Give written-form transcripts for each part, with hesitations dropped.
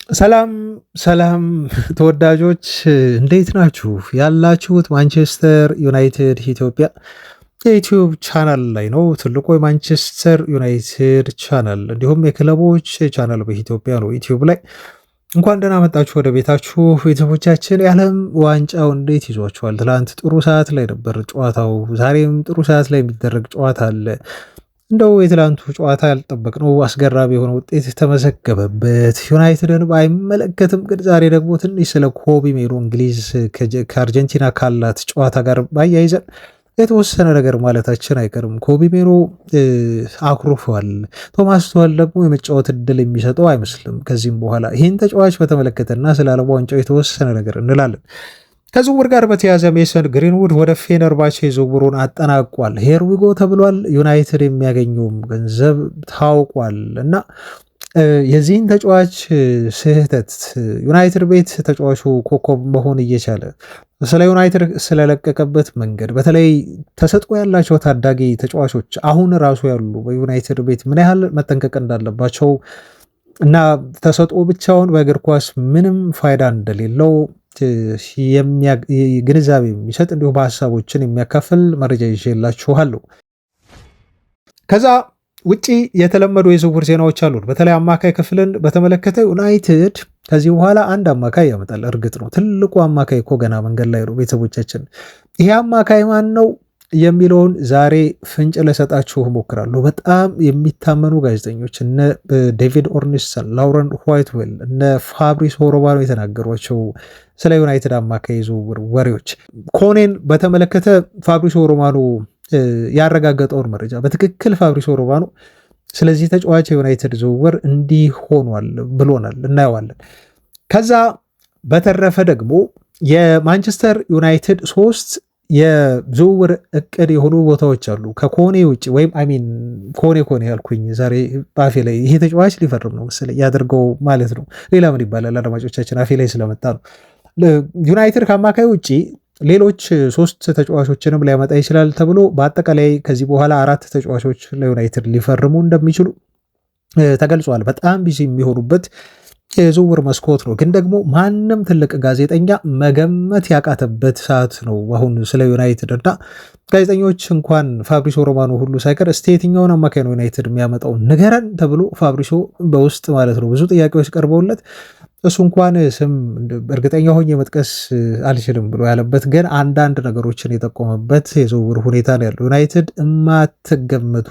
ሰላም ሰላም ተወዳጆች እንዴት ናችሁ? ያላችሁት ማንቸስተር ዩናይትድ ኢትዮጵያ የዩቲዩብ ቻናል ላይ ነው። ትልቁ የማንቸስተር ዩናይትድ ቻናል እንዲሁም የክለቦች ቻናል በኢትዮጵያ ነው ዩቲዩብ ላይ። እንኳን ደህና መጣችሁ ወደ ቤታችሁ ቤተሰቦቻችን። የዓለም ዋንጫው እንዴት ይዟችኋል? ትላንት ጥሩ ሰዓት ላይ ነበር ጨዋታው። ዛሬም ጥሩ ሰዓት ላይ የሚደረግ ጨዋታ አለ። እንደው የትላንቱ ጨዋታ ያልጠበቅነው አስገራሚ የሆነ ውጤት የተመዘገበበት ዩናይትድን አይመለከትም። ግን ዛሬ ደግሞ ትንሽ ስለ ኮቢ ሜኖ እንግሊዝ ከአርጀንቲና ካላት ጨዋታ ጋር ባያይዘን የተወሰነ ነገር ማለታችን አይቀርም። ኮቢ ሜኖ አኩርፏል። ቶማስ ቱኸል ደግሞ የመጫወት እድል የሚሰጠው አይመስልም ከዚህም በኋላ። ይህን ተጫዋች በተመለከተና ስለ ዓለም ዋንጫው የተወሰነ ነገር እንላለን። ከዝውውር ጋር በተያዘ ሜሰን ግሪንውድ ወደ ፌነርባቼ ዝውውሩን አጠናቋል። ሄርዊጎ ተብሏል። ዩናይትድ የሚያገኘውም ገንዘብ ታውቋል እና የዚህን ተጫዋች ስህተት ዩናይትድ ቤት ተጫዋቹ ኮከብ መሆን እየቻለ ስለ ዩናይትድ ስለለቀቀበት መንገድ በተለይ ተሰጥኦ ያላቸው ታዳጊ ተጫዋቾች አሁን ራሱ ያሉ በዩናይትድ ቤት ምን ያህል መጠንቀቅ እንዳለባቸው እና ተሰጥኦ ብቻውን በእግር ኳስ ምንም ፋይዳ እንደሌለው ግንዛቤ የሚሰጥ እንዲሁ በሀሳቦችን የሚያካፍል መረጃ ይዤላችኋለሁ። ከዛ ውጪ የተለመዱ የዝውውር ዜናዎች አሉን። በተለይ አማካይ ክፍልን በተመለከተ ዩናይትድ ከዚህ በኋላ አንድ አማካይ ያመጣል። እርግጥ ነው ትልቁ አማካይ እኮ ገና መንገድ ላይ ነው። ቤተሰቦቻችን ይሄ አማካይ ማን ነው የሚለውን ዛሬ ፍንጭ ለሰጣችሁ እሞክራለሁ። በጣም የሚታመኑ ጋዜጠኞች እነ ዴቪድ ኦርኒስተን፣ ላውረን ዋይትዌል፣ እነ ፋብሪስ ሮማኖ የተናገሯቸው ስለ ዩናይትድ አማካይ ዝውውር ወሬዎች። ኮኔን በተመለከተ ፋብሪስ ሮማኖ ያረጋገጠውን መረጃ በትክክል ፋብሪስ ሮማኖ ስለዚህ ተጫዋች የዩናይትድ ዝውውር እንዲህ ሆኗል ብሎናል፣ እናየዋለን። ከዛ በተረፈ ደግሞ የማንቸስተር ዩናይትድ 3 የዝውውር እቅድ የሆኑ ቦታዎች አሉ ከኮኔ ውጭ። ወይም አሚን ኮኔ ያልኩኝ ዛሬ በአፌ ላይ ይሄ ተጫዋች ሊፈርም ነው መሰለኝ ያደርገው ማለት ነው። ሌላ ምን ይባላል? አድማጮቻችን አፌ ላይ ስለመጣ ነው። ዩናይትድ ከአማካይ ውጭ ሌሎች 3 ተጫዋቾችንም ሊያመጣ ይችላል ተብሎ በአጠቃላይ ከዚህ በኋላ 4 ተጫዋቾች ለዩናይትድ ሊፈርሙ እንደሚችሉ ተገልጿል። በጣም ቢዚ የሚሆኑበት የዝውውር መስኮት ነው። ግን ደግሞ ማንም ትልቅ ጋዜጠኛ መገመት ያቃተበት ሰዓት ነው አሁን ስለ ዩናይትድ እና ጋዜጠኞች እንኳን ፋብሪሶ ሮማኖ ሁሉ ሳይቀር እስቲ የትኛውን አማካይ ነው ዩናይትድ የሚያመጣው ንገረን ተብሎ ፋብሪሶ በውስጥ ማለት ነው ብዙ ጥያቄዎች ቀርበውለት እሱ እንኳን ስም እርግጠኛ ሆኜ መጥቀስ አልችልም ብሎ ያለበት ግን አንዳንድ ነገሮችን የጠቆመበት የዝውውር ሁኔታ ነው ያለው። ዩናይትድ የማትገመቱ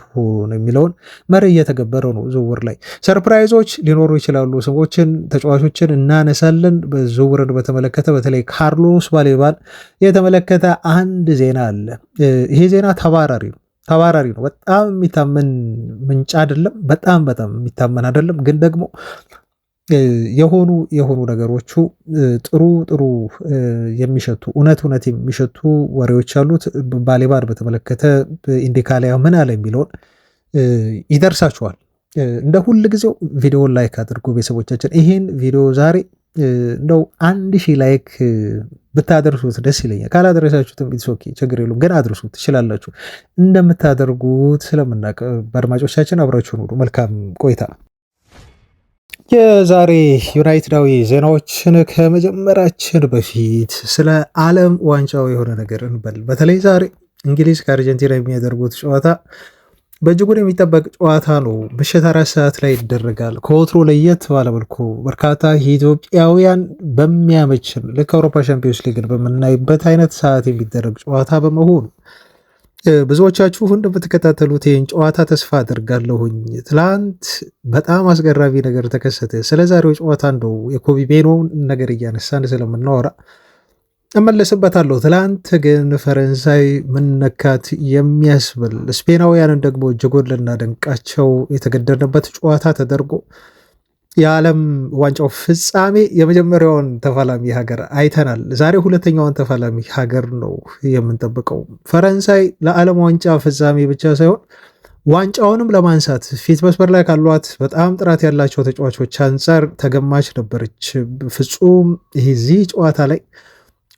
ነው የሚለውን መሪ እየተገበረው ነው። ዝውውር ላይ ሰርፕራይዞች ሊኖሩ ይችላሉ። ስሞችን፣ ተጫዋቾችን እናነሳለን። ዝውውርን በተመለከተ በተለይ ካርሎስ ባሌባን የተመለከተ አንድ ዜና አለ። ይሄ ዜና ተባራሪ ነው። በጣም የሚታመን ምንጭ አይደለም። በጣም የሚታመን አይደለም። ግን ደግሞ የሆኑ ነገሮቹ ጥሩ የሚሸቱ እውነት የሚሸቱ ወሬዎች አሉት። ባሌባን በተመለከተ ኢንዲካሊያ ምን አለ የሚለውን ይደርሳችኋል። እንደ ሁል ጊዜው ቪዲዮን ላይክ አድርጉ ቤተሰቦቻችን። ይሄን ቪዲዮ ዛሬ እንደው 1000 ላይክ ብታደርሱት ደስ ይለኛል። ካላደረሳችሁትም ኦኬ ችግር የለውም፣ ግን አድርሱት ትችላላችሁ። እንደምታደርጉት ስለምናውቅ በአድማጮቻችን አብራችሁን ሁሉ መልካም ቆይታ። የዛሬ ዩናይትዳዊ ዜናዎችን ከመጀመራችን በፊት ስለ ዓለም ዋንጫው የሆነ ነገር እንበል። በተለይ ዛሬ እንግሊዝ ከአርጀንቲና የሚያደርጉት ጨዋታ በእጅጉን የሚጠበቅ ጨዋታ ነው። ምሽት 4 ሰዓት ላይ ይደረጋል። ከወትሮ ለየት ባለመልኩ በርካታ ኢትዮጵያውያን በሚያመችን ልክ አውሮፓ ሻምፒዮንስ ሊግን በምናይበት አይነት ሰዓት የሚደረግ ጨዋታ በመሆኑ ብዙዎቻችሁ እንደምትከታተሉት ይህን ጨዋታ ተስፋ አድርጋለሁኝ። ትላንት በጣም አስገራሚ ነገር ተከሰተ። ስለ ዛሬው ጨዋታ እንደው የኮቢ ሜኖን ነገር እያነሳን ስለምናወራ እመለስበታለሁ። ትላንት ግን ፈረንሳይ ምነካት የሚያስብል ስፔናውያንን ደግሞ እጅጉን ልናደንቃቸው የተገደድንበት ጨዋታ ተደርጎ የዓለም ዋንጫው ፍጻሜ የመጀመሪያውን ተፋላሚ ሀገር አይተናል። ዛሬ ሁለተኛውን ተፋላሚ ሀገር ነው የምንጠብቀው። ፈረንሳይ ለዓለም ዋንጫ ፍጻሜ ብቻ ሳይሆን ዋንጫውንም ለማንሳት ፊት መስመር ላይ ካሏት በጣም ጥራት ያላቸው ተጫዋቾች አንጻር ተገማች ነበረች። ፍጹም ይህ ጨዋታ ላይ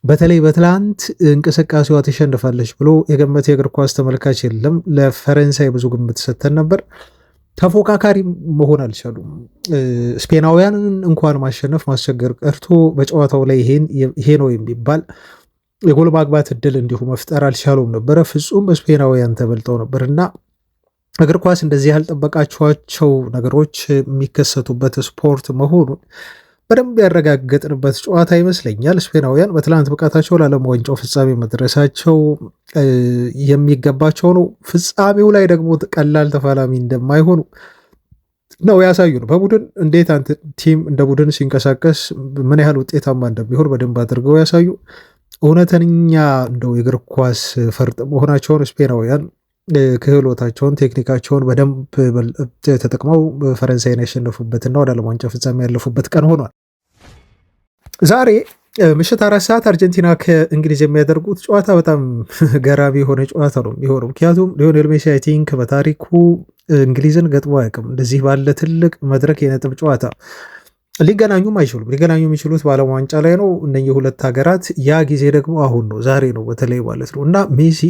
በተለይ በትላንት እንቅስቃሴዋ ተሸንፋለች ብሎ የገመተ የእግር ኳስ ተመልካች የለም። ለፈረንሳይ ብዙ ግምት ሰጥተን ነበር። ተፎካካሪ መሆን አልቻሉም። ስፔናውያንን እንኳን ማሸነፍ ማስቸገር ቀርቶ በጨዋታው ላይ ይሄ ነው የሚባል የጎል ማግባት እድል እንዲሁ መፍጠር አልቻሉም ነበረ። ፍጹም በስፔናውያን ተበልጠው ነበር እና እግር ኳስ እንደዚህ ያልጠበቃችኋቸው ነገሮች የሚከሰቱበት ስፖርት መሆኑን በደንብ ያረጋገጥንበት ጨዋታ ይመስለኛል። ስፔናውያን በትላንት ብቃታቸው ለዓለም ዋንጫው ፍጻሜ መድረሳቸው የሚገባቸው ነው። ፍጻሜው ላይ ደግሞ ቀላል ተፋላሚ እንደማይሆኑ ነው ያሳዩን። በቡድን እንዴት አንተ ቲም እንደ ቡድን ሲንቀሳቀስ ምን ያህል ውጤታማ እንደሚሆን በደንብ አድርገው ያሳዩ እውነተኛ እንደው የእግር ኳስ ፈርጥ መሆናቸውን ስፔናውያን ክህሎታቸውን ቴክኒካቸውን በደንብ ተጠቅመው ፈረንሳይን ያሸነፉበትና ወደ ዓለም ዋንጫ ፍጻሜ ያለፉበት ቀን ሆኗል። ዛሬ ምሽት 4 ሰዓት አርጀንቲና ከእንግሊዝ የሚያደርጉት ጨዋታ በጣም ገራሚ የሆነ ጨዋታ ነው የሚሆነው። ምክንያቱም ሊዮኔል ሜሲ አይ ቲንክ በታሪኩ እንግሊዝን ገጥሞ አያውቅም። እንደዚህ ባለ ትልቅ መድረክ የነጥብ ጨዋታ ሊገናኙም አይችሉም። ሊገናኙ የሚችሉት በዓለም ዋንጫ ላይ ነው እነኚህ ሁለት ሀገራት። ያ ጊዜ ደግሞ አሁን ነው፣ ዛሬ ነው በተለይ ማለት ነው። እና ሜሲ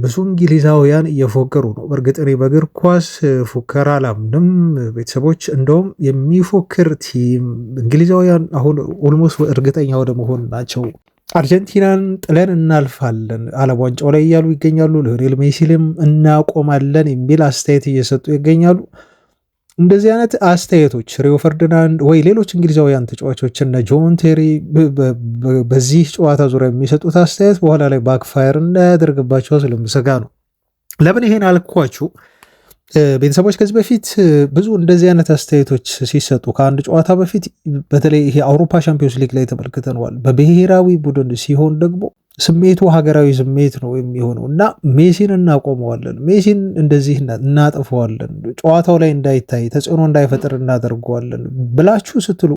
ብዙ እንግሊዛውያን እየፎከሩ ነው። በእርግጥ እኔ በእግር ኳስ ፉከራ አላምንም ቤተሰቦች። እንደውም የሚፎክር ቲም እንግሊዛውያን አሁን ኦልሞስት እርግጠኛ ወደ መሆን ናቸው። አርጀንቲናን ጥለን እናልፋለን ዓለም ዋንጫው ላይ እያሉ ይገኛሉ። ሊዮኔል ሜሲንም እናቆማለን የሚል አስተያየት እየሰጡ ይገኛሉ። እንደዚህ አይነት አስተያየቶች ሪዮ ፈርዲናንድ ወይ ሌሎች እንግሊዛውያን ተጫዋቾች እነ ጆን ቴሪ በዚህ ጨዋታ ዙሪያ የሚሰጡት አስተያየት በኋላ ላይ ባክፋየር እንዳያደርግባቸው ስለምሰጋ ነው። ለምን ይሄን አልኳችሁ ቤተሰቦች? ከዚህ በፊት ብዙ እንደዚህ አይነት አስተያየቶች ሲሰጡ ከአንድ ጨዋታ በፊት በተለይ ይሄ አውሮፓ ሻምፒዮንስ ሊግ ላይ ተመልክተነዋል። በብሔራዊ ቡድን ሲሆን ደግሞ ስሜቱ ሀገራዊ ስሜት ነው የሚሆነው እና ሜሲን እናቆመዋለን፣ ሜሲን እንደዚህ እናጠፈዋለን፣ ጨዋታው ላይ እንዳይታይ ተጽዕኖ እንዳይፈጥር እናደርገዋለን ብላችሁ ስትሉ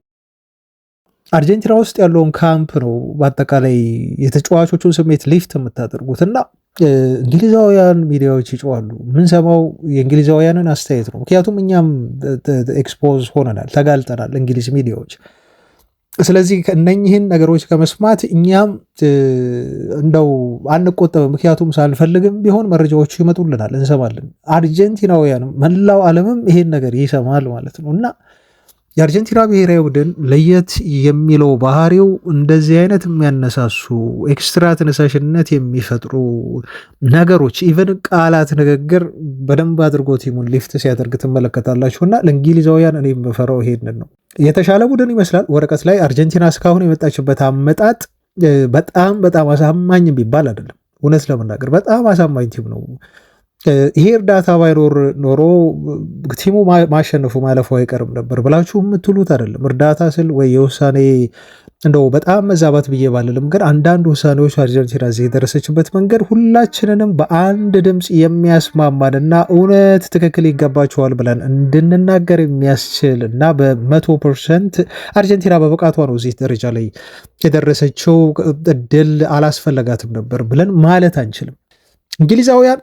አርጀንቲና ውስጥ ያለውን ካምፕ ነው በአጠቃላይ የተጫዋቾቹን ስሜት ሊፍት የምታደርጉት እና እንግሊዛውያን ሚዲያዎች ይጮዋሉ። ምንሰማው የእንግሊዛውያንን አስተያየት ነው። ምክንያቱም እኛም ኤክስፖዝ ሆነናል፣ ተጋልጠናል እንግሊዝ ሚዲያዎች። ስለዚህ እነኝህን ነገሮች ከመስማት እኛም እንደው አንቆጠብም። ምክንያቱም ሳንፈልግም ቢሆን መረጃዎቹ ይመጡልናል፣ እንሰማለን። አርጀንቲናውያንም መላው ዓለምም ይሄን ነገር ይሰማል ማለት ነው እና የአርጀንቲና ብሔራዊ ቡድን ለየት የሚለው ባህሪው እንደዚህ አይነት የሚያነሳሱ ኤክስትራ ተነሳሽነት የሚፈጥሩ ነገሮች ኢቨን ቃላት ንግግር በደንብ አድርጎ ቲሙን ሊፍት ሲያደርግ ትመለከታላችሁና ለእንግሊዛውያን እኔ የምፈራው ይሄንን ነው። የተሻለ ቡድን ይመስላል ወረቀት ላይ። አርጀንቲና እስካሁን የመጣችበት አመጣጥ በጣም በጣም አሳማኝ ቢባል አይደለም። እውነት ለመናገር በጣም አሳማኝ ቲም ነው። ይሄ እርዳታ ባይኖር ኖሮ ቲሙ ማሸነፉ ማለፉ አይቀርም ነበር ብላችሁ የምትሉት አይደለም። እርዳታ ስል ወይ የውሳኔ እንደው በጣም መዛባት ብዬ ባልልም፣ ግን አንዳንድ ውሳኔዎች አርጀንቲና እዚህ የደረሰችበት መንገድ ሁላችንንም በአንድ ድምፅ የሚያስማማንና እውነት ትክክል ይገባቸዋል ብለን እንድንናገር የሚያስችል እና በ100% አርጀንቲና በብቃቷ ነው እዚህ ደረጃ ላይ የደረሰችው፣ እድል አላስፈለጋትም ነበር ብለን ማለት አንችልም። እንግሊዛውያን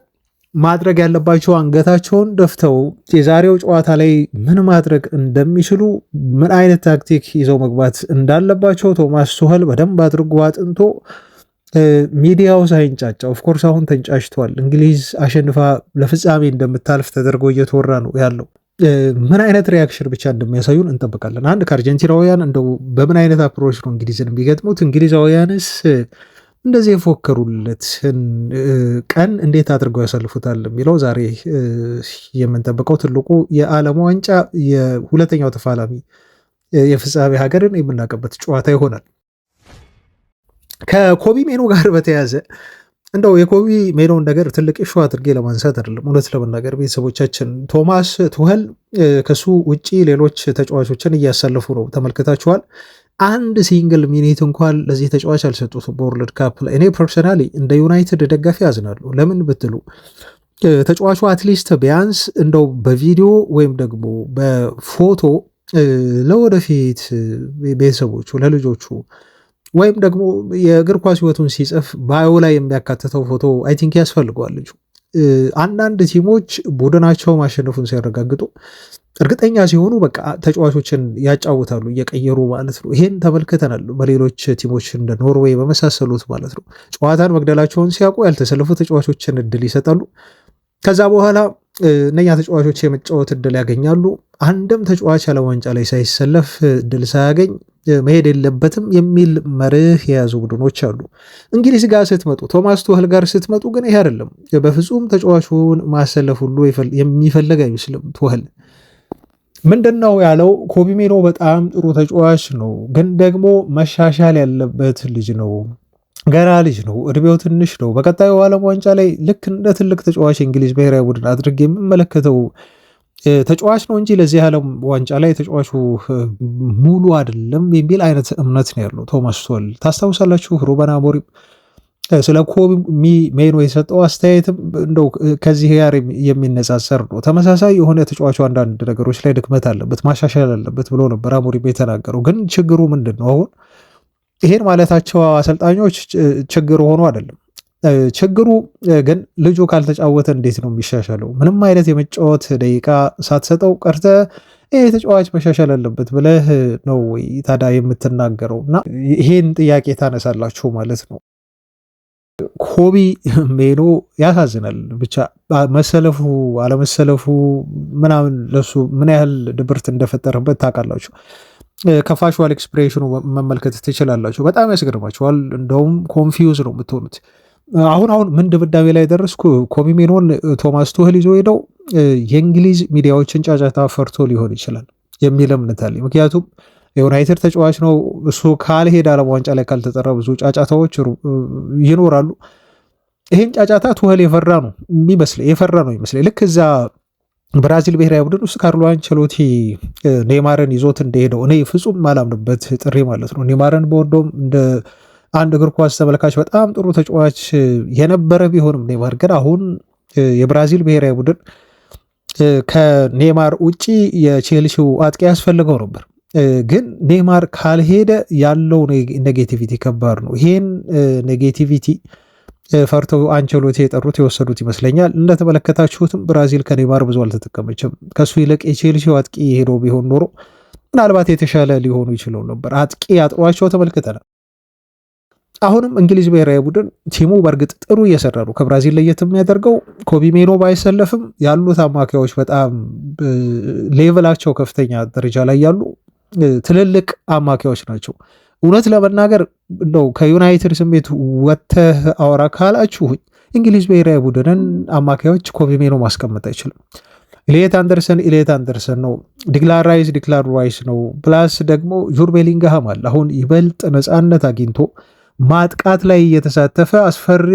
ማድረግ ያለባቸው አንገታቸውን ደፍተው የዛሬው ጨዋታ ላይ ምን ማድረግ እንደሚችሉ፣ ምን አይነት ታክቲክ ይዘው መግባት እንዳለባቸው ቶማስ ቱኸል በደንብ አድርጎ አጥንቶ ሚዲያው ሳይንጫጫ ኦፍኮርስ አሁን ተንጫጭቷል። እንግሊዝ አሸንፋ ለፍጻሜ እንደምታልፍ ተደርጎ እየተወራ ነው ያለው። ምን አይነት ሪያክሽን ብቻ እንደሚያሳዩን እንጠብቃለን። አንድ ከአርጀንቲናውያን እንደው በምን አይነት አፕሮች ነው እንግሊዝን የሚገጥሙት? እንግሊዛውያንስ እንደዚህ የፎከሩለትን ቀን እንዴት አድርገው ያሳልፉታል የሚለው ዛሬ የምንጠብቀው ትልቁ የዓለም ዋንጫ የሁለተኛው ተፋላሚ የፍጻሜ ሀገርን የምናውቅበት ጨዋታ ይሆናል። ከኮቢ ሜኖ ጋር በተያያዘ እንደው የኮቢ ሜኖን ነገር ትልቅ ኢሹ አድርጌ ለማንሳት አይደለም። እውነት ለመናገር ቤተሰቦቻችን ቶማስ ቱኸል ከሱ ውጪ ሌሎች ተጫዋቾችን እያሳለፉ ነው፣ ተመልክታችኋል። አንድ ሲንግል ሚኒት እንኳን ለዚህ ተጫዋች አልሰጡትም በወርልድ ካፕ ላይ። እኔ ፐርሰናሊ እንደ ዩናይትድ ደጋፊ ያዝናሉ። ለምን ብትሉ ተጫዋቹ አትሊስት ቢያንስ እንደው በቪዲዮ ወይም ደግሞ በፎቶ ለወደፊት ቤተሰቦቹ ለልጆቹ ወይም ደግሞ የእግር ኳስ ህይወቱን ሲጽፍ ባዮ ላይ የሚያካትተው ፎቶ አይ ቲንክ ያስፈልገዋል ልጁ። አንዳንድ ቲሞች ቡድናቸው ማሸነፉን ሲያረጋግጡ እርግጠኛ ሲሆኑ በቃ ተጫዋቾችን ያጫውታሉ እየቀየሩ ማለት ነው። ይሄን ተመልክተናል በሌሎች ቲሞች እንደ ኖርዌይ በመሳሰሉት ማለት ነው። ጨዋታን መግደላቸውን ሲያውቁ ያልተሰለፉ ተጫዋቾችን እድል ይሰጣሉ። ከዛ በኋላ እነኛ ተጫዋቾች የመጫወት እድል ያገኛሉ። አንድም ተጫዋች ዓለም ዋንጫ ላይ ሳይሰለፍ እድል ሳያገኝ መሄድ የለበትም የሚል መርህ የያዙ ቡድኖች አሉ። እንግሊዝ ጋር ስትመጡ፣ ቶማስ ቱኸል ጋር ስትመጡ ግን ይሄ አይደለም። በፍጹም ተጫዋቹን ማሰለፍ ሁሉ የሚፈልግ አይመስልም። ቱኸል ምንድን ነው ያለው? ኮቢ ሜኖ በጣም ጥሩ ተጫዋች ነው፣ ግን ደግሞ መሻሻል ያለበት ልጅ ነው፣ ገና ልጅ ነው፣ እድሜው ትንሽ ነው። በቀጣዩ ዓለም ዋንጫ ላይ ልክ እንደ ትልቅ ተጫዋች የእንግሊዝ ብሔራዊ ቡድን አድርጌ የምመለከተው ተጫዋች ነው እንጂ ለዚህ ዓለም ዋንጫ ላይ ተጫዋቹ ሙሉ አይደለም የሚል አይነት እምነት ነው ያለው ቶማስ ቱኸል። ታስታውሳላችሁ ሩበን አሞሪም ስለ ኮቢ ሜኖ የሰጠው አስተያየትም እንደው ከዚህ ጋር የሚነጻጸር ነው። ተመሳሳይ የሆነ ተጫዋቹ አንዳንድ ነገሮች ላይ ድክመት አለበት፣ ማሻሻል አለበት ብሎ ነበር አሞሪም የተናገረው። ግን ችግሩ ምንድን ነው? አሁን ይሄን ማለታቸው አሰልጣኞች ችግሩ ሆኖ አይደለም። ችግሩ ግን ልጁ ካልተጫወተ እንዴት ነው የሚሻሻለው? ምንም አይነት የመጫወት ደቂቃ ሳትሰጠው ቀርተ ይሄ ተጫዋች መሻሻል አለበት ብለህ ነው ወይ ታዲያ የምትናገረው? እና ይሄን ጥያቄ ታነሳላችሁ ማለት ነው። ኮቢ ሜኖ ያሳዝናል። ብቻ መሰለፉ አለመሰለፉ ምናምን ለሱ ምን ያህል ድብርት እንደፈጠረበት ታውቃላችሁ። ከፋሹዋል ኤክስፕሬሽኑ መመልከት ትችላላችሁ። በጣም ያስገርማችኋል። እንደውም ኮንፊውዝ ነው የምትሆኑት። አሁን ምን ድምዳሜ ላይ ደረስኩ? ኮቢ ሜኖን ቶማስ ቱኸል ይዞ ሄደው የእንግሊዝ ሚዲያዎችን ጫጫታ ፈርቶ ሊሆን ይችላል የሚል እምነት አለ። ምክንያቱም የዩናይትድ ተጫዋች ነው። እሱ ካልሄደ ዓለም ዋንጫ ላይ ካልተጠራ ብዙ ጫጫታዎች ይኖራሉ። ይህን ጫጫታ ቱኸል የፈራ ነው ይመስለኝ። ልክ እዛ ብራዚል ብሔራዊ ቡድን ውስጥ ካርሎ አንቸሎቲ ኔይማርን ይዞት እንደሄደው እኔ ፍጹም ማላምንበት ጥሪ ማለት ነው። ኔይማርን በወደውም እንደ አንድ እግር ኳስ ተመልካች በጣም ጥሩ ተጫዋች የነበረ ቢሆንም ኔይማር ግን አሁን የብራዚል ብሔራዊ ቡድን ከኔይማር ውጪ የቼልሲው አጥቂ ያስፈልገው ነበር። ግን ኔይማር ካልሄደ ያለው ኔጌቲቪቲ ከባድ ነው። ይሄን ኔጌቲቪቲ ፈርተው አንቸሎቲ የጠሩት የወሰዱት ይመስለኛል። እንደተመለከታችሁትም ብራዚል ከኔይማር ብዙ አልተጠቀመችም። ከሱ ይልቅ የቼልሲው አጥቂ ሄዶ ቢሆን ኖሮ ምናልባት የተሻለ ሊሆኑ ይችለው ነበር። አጥቂ አጥሯቸው ተመልክተናል። አሁንም እንግሊዝ ብሔራዊ ቡድን ቲሙ በእርግጥ ጥሩ እየሰራ ነው። ከብራዚል ለየት የሚያደርገው ኮቢ ሜኖ ባይሰለፍም ያሉት አማካዮች በጣም ሌቭላቸው ከፍተኛ ደረጃ ላይ ያሉ ትልልቅ አማካዮች ናቸው። እውነት ለመናገር እንደው ከዩናይትድ ስሜት ወጥተህ አወራ ካላችሁኝ እንግሊዝ ብሔራዊ ቡድንን አማካዮች ኮቢ ሜኖ ማስቀመጥ አይችልም። ኢሊየት አንደርሰን ነው። ዲክላን ራይስ ነው። ፕላስ ደግሞ ጁድ ቤሊንግሃም አለ። አሁን ይበልጥ ነፃነት አግኝቶ ማጥቃት ላይ እየተሳተፈ አስፈሪ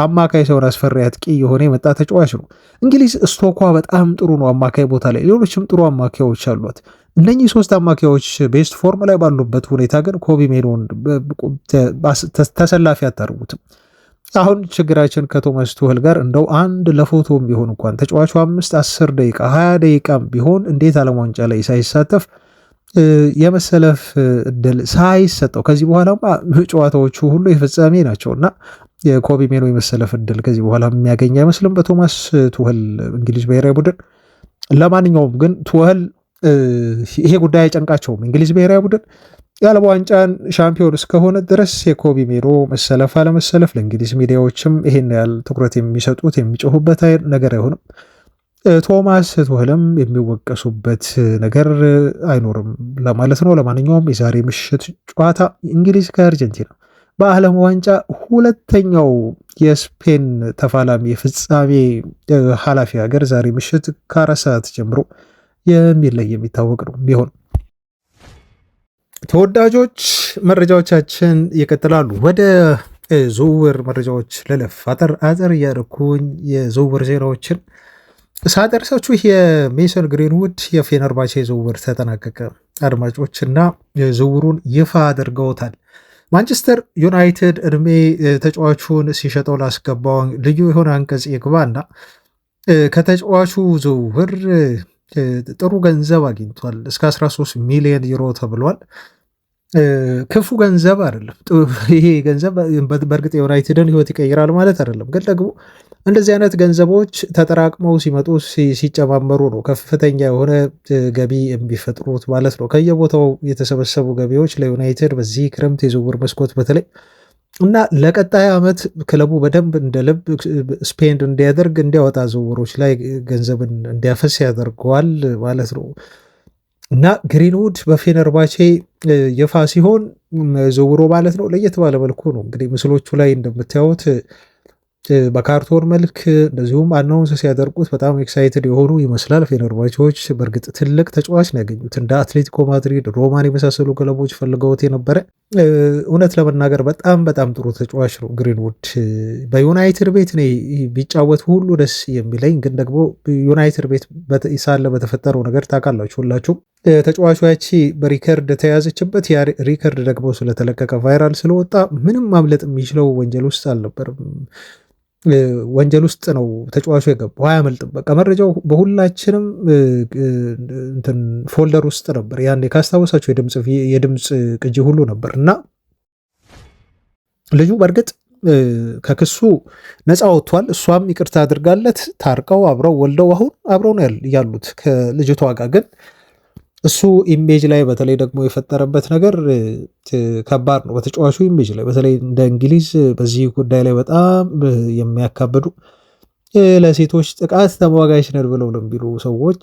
አማካይ ሰውን አስፈሪ አጥቂ የሆነ የመጣ ተጫዋች ነው። እንግሊዝ ስቶኳ በጣም ጥሩ ነው አማካይ ቦታ ላይ፣ ሌሎችም ጥሩ አማካዮች አሏት። እነኚህ ሶስት አማካዮች ቤስት ፎርም ላይ ባሉበት ሁኔታ ግን ኮቢ ሜኖን ተሰላፊ አታርጉትም። አሁን ችግራችን ከቶማስ ቱኸል ጋር እንደው አንድ ለፎቶም ቢሆን እንኳን ተጫዋቹ 5 10 ደቂቃ 20 ደቂቃም ቢሆን እንዴት ዓለም ዋንጫ ላይ ሳይሳተፍ የመሰለፍ እድል ሳይሰጠው ከዚህ በኋላማ ጨዋታዎቹ ሁሉ የፍጻሜ ናቸውና የኮቢ ሜኖ የመሰለፍ እድል ከዚህ በኋላ የሚያገኝ አይመስልም በቶማስ ቱኸል እንግሊዝ ብሔራዊ ቡድን። ለማንኛውም ግን ቱኸል ይሄ ጉዳይ አይጨንቃቸውም። እንግሊዝ ብሔራዊ ቡድን የዓለም ዋንጫን ሻምፒዮን እስከሆነ ድረስ የኮቢ ሜኖ መሰለፍ አለመሰለፍ ለእንግሊዝ ሚዲያዎችም ይሄን ያህል ትኩረት የሚሰጡት የሚጮሁበት ነገር አይሆንም። ቶማስ ቱኸልም የሚወቀሱበት ነገር አይኖርም ለማለት ነው። ለማንኛውም የዛሬ ምሽት ጨዋታ እንግሊዝ ከአርጀንቲና በዓለም ዋንጫ ሁለተኛው የስፔን ተፋላሚ የፍጻሜ ኃላፊ ሀገር ዛሬ ምሽት ከ4 ሰዓት ጀምሮ የሚለይ የሚታወቅ ነው ቢሆን። ተወዳጆች መረጃዎቻችን ይቀጥላሉ። ወደ ዝውውር መረጃዎች ልለፍ። አጠር እያደረኩኝ የዝውውር ዜናዎችን ሳደርሳችሁ የሜሰን ግሪንውድ የፌነርባቼ ዝውውር ተጠናቀቀ። አድማጮች እና ዝውውሩን ይፋ አድርገውታል። ማንቸስተር ዩናይትድ እድሜ ተጫዋቹን ሲሸጠው ላስገባው ልዩ የሆነ አንቀጽ ይግባና ከተጫዋቹ ዝውውር ጥሩ ገንዘብ አግኝቷል። እስከ 13 ሚሊዮን ዩሮ ተብሏል። ክፉ ገንዘብ አይደለም። ይሄ ገንዘብ በእርግጥ የዩናይትድን ሕይወት ይቀይራል ማለት አይደለም፣ ግን ደግሞ እንደዚህ አይነት ገንዘቦች ተጠራቅመው ሲመጡ ሲጨማመሩ ነው ከፍተኛ የሆነ ገቢ የሚፈጥሩት ማለት ነው። ከየቦታው የተሰበሰቡ ገቢዎች ለዩናይትድ በዚህ ክረምት የዝውውር መስኮት በተለይ እና ለቀጣይ ዓመት ክለቡ በደንብ እንደ ልብ ስፔንድ እንዲያደርግ እንዲያወጣ ዝውውሮች ላይ ገንዘብን እንዲያፈስ ያደርገዋል ማለት ነው። እና ግሪንውድ በፌነርባቼ ይፋ ሲሆን ዝውውሩ ማለት ነው ለየት ባለ መልኩ ነው። እንግዲህ ምስሎቹ ላይ እንደምታዩት በካርቶን መልክ እንደዚሁም አናውንስ ሲያደርጉት በጣም ኤክሳይትድ የሆኑ ይመስላል። ፌነርባቼዎች በእርግጥ ትልቅ ተጫዋች ነው ያገኙት። እንደ አትሌቲኮ ማድሪድ፣ ሮማን የመሳሰሉ ክለቦች ፈልገውት የነበረ እውነት ለመናገር በጣም በጣም ጥሩ ተጫዋች ነው ግሪንውድ። በዩናይትድ ቤት እኔ ቢጫወት ሁሉ ደስ የሚለኝ ግን ደግሞ ዩናይትድ ቤት ሳለ በተፈጠረው ነገር ታውቃላችሁ ሁላችሁም። ተጫዋቹ ያቺ በሪከርድ ተያዘችበት፣ ያ ሪከርድ ደግሞ ስለተለቀቀ ቫይራል ስለወጣ ምንም ማምለጥ የሚችለው ወንጀል ውስጥ አልነበርም። ወንጀል ውስጥ ነው ተጫዋቹ የገባው፣ አያመልጥም። በቃ መረጃው በሁላችንም እንትን ፎልደር ውስጥ ነበር። ያኔ ካስታወሳቸው የድምፅ ቅጂ ሁሉ ነበር እና ልጁ በእርግጥ ከክሱ ነፃ ወጥቷል። እሷም ይቅርታ አድርጋለት ታርቀው አብረው ወልደው አሁን አብረው ነው ያሉት ከልጅቷ ጋር። ግን እሱ ኢሜጅ ላይ በተለይ ደግሞ የፈጠረበት ነገር ከባድ ነው። በተጫዋቹ ኢሜጅ ላይ በተለይ እንደ እንግሊዝ በዚህ ጉዳይ ላይ በጣም የሚያካብዱ ለሴቶች ጥቃት ተሟጋች ነን ብለው ለሚሉ ሰዎች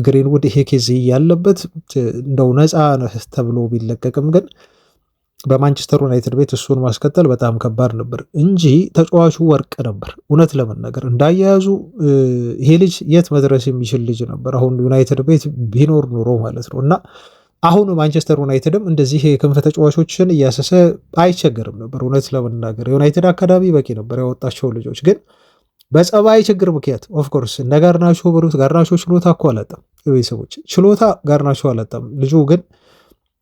ግሪንውድ ይሄ ኬዝ ያለበት እንደው ነፃ ተብሎ ቢለቀቅም ግን በማንቸስተር ዩናይትድ ቤት እሱን ማስቀጠል በጣም ከባድ ነበር እንጂ ተጫዋቹ ወርቅ ነበር። እውነት ለመናገር እንዳያያዙ ይሄ ልጅ የት መድረስ የሚችል ልጅ ነበር። አሁን ዩናይትድ ቤት ቢኖር ኑሮ ማለት ነው። እና አሁን ማንቸስተር ዩናይትድም እንደዚህ የክንፍ ተጫዋቾችን እያሰሰ አይቸገርም ነበር። እውነት ለመናገር ዩናይትድ አካዳሚ በቂ ነበር ያወጣቸው ልጆች። ግን በጸባይ ችግር ምክንያት ኦፍኮርስ እነ ጋርናቾ በሩት ጋርናቾ ችሎታ እኮ አላጣም። ቤተሰቦች ችሎታ ጋርናቾ አላጣም። ልጁ ግን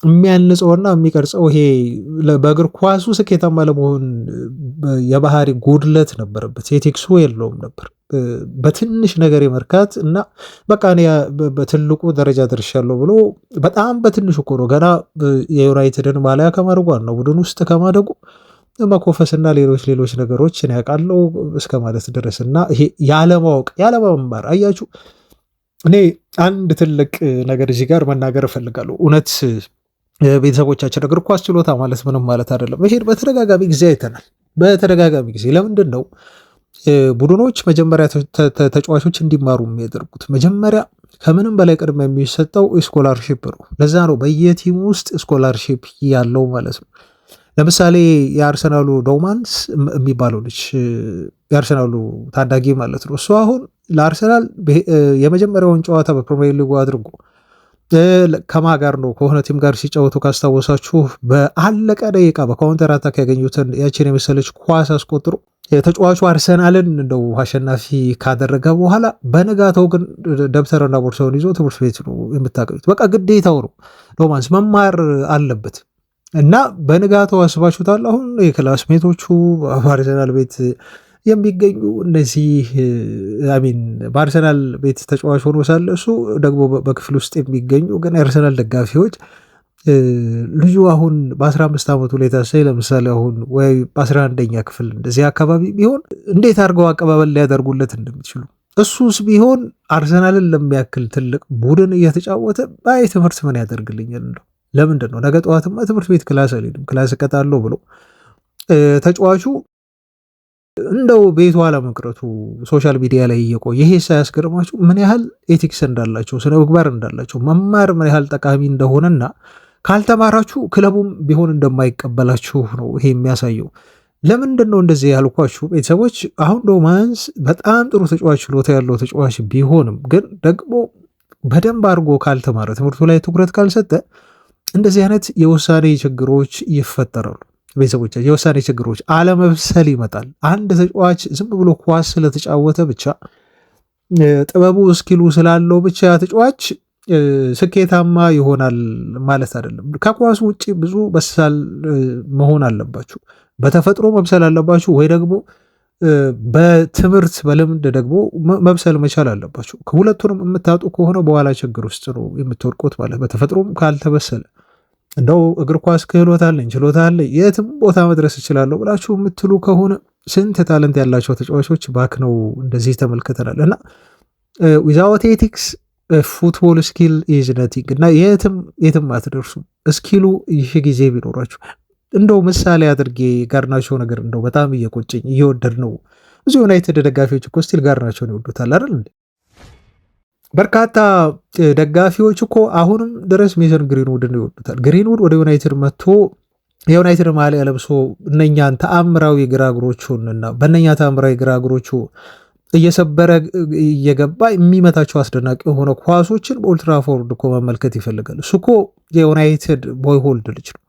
የሚያንጸውና የሚቀርጸው ይሄ በእግር ኳሱ ስኬታማ ለመሆን የባህሪ ጉድለት ነበረበት። ኤቲክሱ የለውም ነበር። በትንሽ ነገር የመርካት እና በቃ እኔ በትልቁ ደረጃ ደርሻለሁ ብሎ በጣም በትንሹ እኮ ነው ገና የዩናይትድን ማሊያ ከማድረጓን ነው ቡድን ውስጥ ከማደጉ መኮፈስና ሌሎች ነገሮችን ያውቃለው እስከ ማለት ድረስ እና ይሄ ያለማወቅ ያለመማር አያችሁ። እኔ አንድ ትልቅ ነገር እዚህ ጋር መናገር እፈልጋለሁ። እውነት ቤተሰቦቻችን እግር ኳስ ችሎታ ማለት ምንም ማለት አይደለም። ይሄን በተደጋጋሚ ጊዜ አይተናል። በተደጋጋሚ ጊዜ ለምንድን ነው ቡድኖች መጀመሪያ ተጫዋቾች እንዲማሩ የሚያደርጉት? መጀመሪያ ከምንም በላይ ቅድመ የሚሰጠው ስኮላርሺፕ ነው። ለዛ ነው በየቲሙ ውስጥ ስኮላርሺፕ ያለው ማለት ነው። ለምሳሌ የአርሰናሉ ዶማንስ የሚባለው ልጅ የአርሰናሉ ታዳጊ ማለት ነው። እሱ አሁን ለአርሰናል የመጀመሪያውን ጨዋታ በፕሪሚየር ሊጉ አድርጎ ከማ ጋር ነው ከሆነ ቲም ጋር ሲጫወቱ ካስታወሳችሁ በአለቀ ደቂቃ በካውንተር አታክ ያገኙትን ያችን የመሰለች ኳስ አስቆጥሮ ተጫዋቹ አርሰናልን እንደው አሸናፊ ካደረገ በኋላ በንጋታው ግን ደብተርና ቦርሳውን ይዞ ትምህርት ቤት ነው የምታገኙት። በቃ ግዴታው ነው። ዶማንስ መማር አለበት እና በንጋታው አስባችሁታል። አሁን የክላስሜቶቹ በአርሰናል ቤት የሚገኙ እነዚህ አሚን በአርሰናል ቤት ተጫዋች ሆኖ ሳለ እሱ ደግሞ በክፍል ውስጥ የሚገኙ ግን የአርሰናል ደጋፊዎች ልጁ አሁን በ15 ዓመቱ ላይ ታሳይ ለምሳሌ አሁን ወይ በ11ኛ ክፍል እንደዚህ አካባቢ ቢሆን እንዴት አድርገው አቀባበል ሊያደርጉለት እንደሚችሉ እሱስ ቢሆን አርሰናልን ለሚያክል ትልቅ ቡድን እየተጫወተ ባይ ትምህርት ምን ያደርግልኛል እንደው ለምንድን ነው ነገ ጠዋትማ ትምህርት ቤት ክላስ አልሄድም ክላስ እቀጣለሁ ብሎ ተጫዋቹ እንደው ቤቱ አለመቅረቱ ሶሻል ሚዲያ ላይ እየቆየ ይሄ ሳያስገርማችሁ ምን ያህል ኤቲክስ እንዳላቸው ስነ ምግባር እንዳላቸው መማር ምን ያህል ጠቃሚ እንደሆነና ካልተማራችሁ ክለቡም ቢሆን እንደማይቀበላችሁ ነው ይሄ የሚያሳየው። ለምንድን ነው እንደዚህ ያልኳችሁ ቤተሰቦች? አሁን ዶማንስ በጣም ጥሩ ተጫዋች ችሎታ ያለው ተጫዋች ቢሆንም ግን ደግሞ በደንብ አድርጎ ካልተማረ ትምህርቱ ላይ ትኩረት ካልሰጠ እንደዚህ አይነት የውሳኔ ችግሮች ይፈጠራሉ። ቤተሰቦች የውሳኔ ችግሮች አለመብሰል ይመጣል። አንድ ተጫዋች ዝም ብሎ ኳስ ስለተጫወተ ብቻ ጥበቡ እስኪሉ ስላለው ብቻ ተጫዋች ስኬታማ ይሆናል ማለት አይደለም። ከኳስ ውጭ ብዙ በሳል መሆን አለባችሁ። በተፈጥሮ መብሰል አለባችሁ ወይ ደግሞ በትምህርት በልምድ ደግሞ መብሰል መቻል አለባችሁ። ከሁለቱንም የምታጡ ከሆነ በኋላ ችግር ውስጥ ነው የምትወድቁት ማለት። በተፈጥሮም ካልተበሰለ እንደው እግር ኳስ ክህሎት አለኝ ችሎታ አለኝ የትም ቦታ መድረስ እችላለሁ ብላችሁ የምትሉ ከሆነ ስንት ታለንት ያላቸው ተጫዋቾች ባክነው እንደዚህ ተመልክተናል። እና ዊዛውት ኤቲክስ ፉትቦል ስኪል ኢዝ ነቲንግ እና የትም አትደርሱም። እስኪሉ ይህ ጊዜ ቢኖራችሁ እንደው ምሳሌ አድርጌ ጋርናቾ ነገር እንደው በጣም እየቆጨኝ እየወደድ ነው። ብዙ ዩናይትድ ደጋፊዎች እኮ ስቲል ጋርናቾን ይወዱታል አይደል እንዴ? በርካታ ደጋፊዎች እኮ አሁንም ድረስ ሜሰን ግሪንውድን ይወዱታል። ግሪንውድ ወደ ዩናይትድ መጥቶ የዩናይትድ ማሊያ ለብሶ እነኛን ተአምራዊ ግራግሮቹንና በእነኛ ተአምራዊ ግራግሮቹ እየሰበረ እየገባ የሚመታቸው አስደናቂ የሆነ ኳሶችን በኦልትራፎርድ እኮ መመልከት ይፈልጋል። እሱ እኮ የዩናይትድ ቦይሆልድ ልጅ ነው።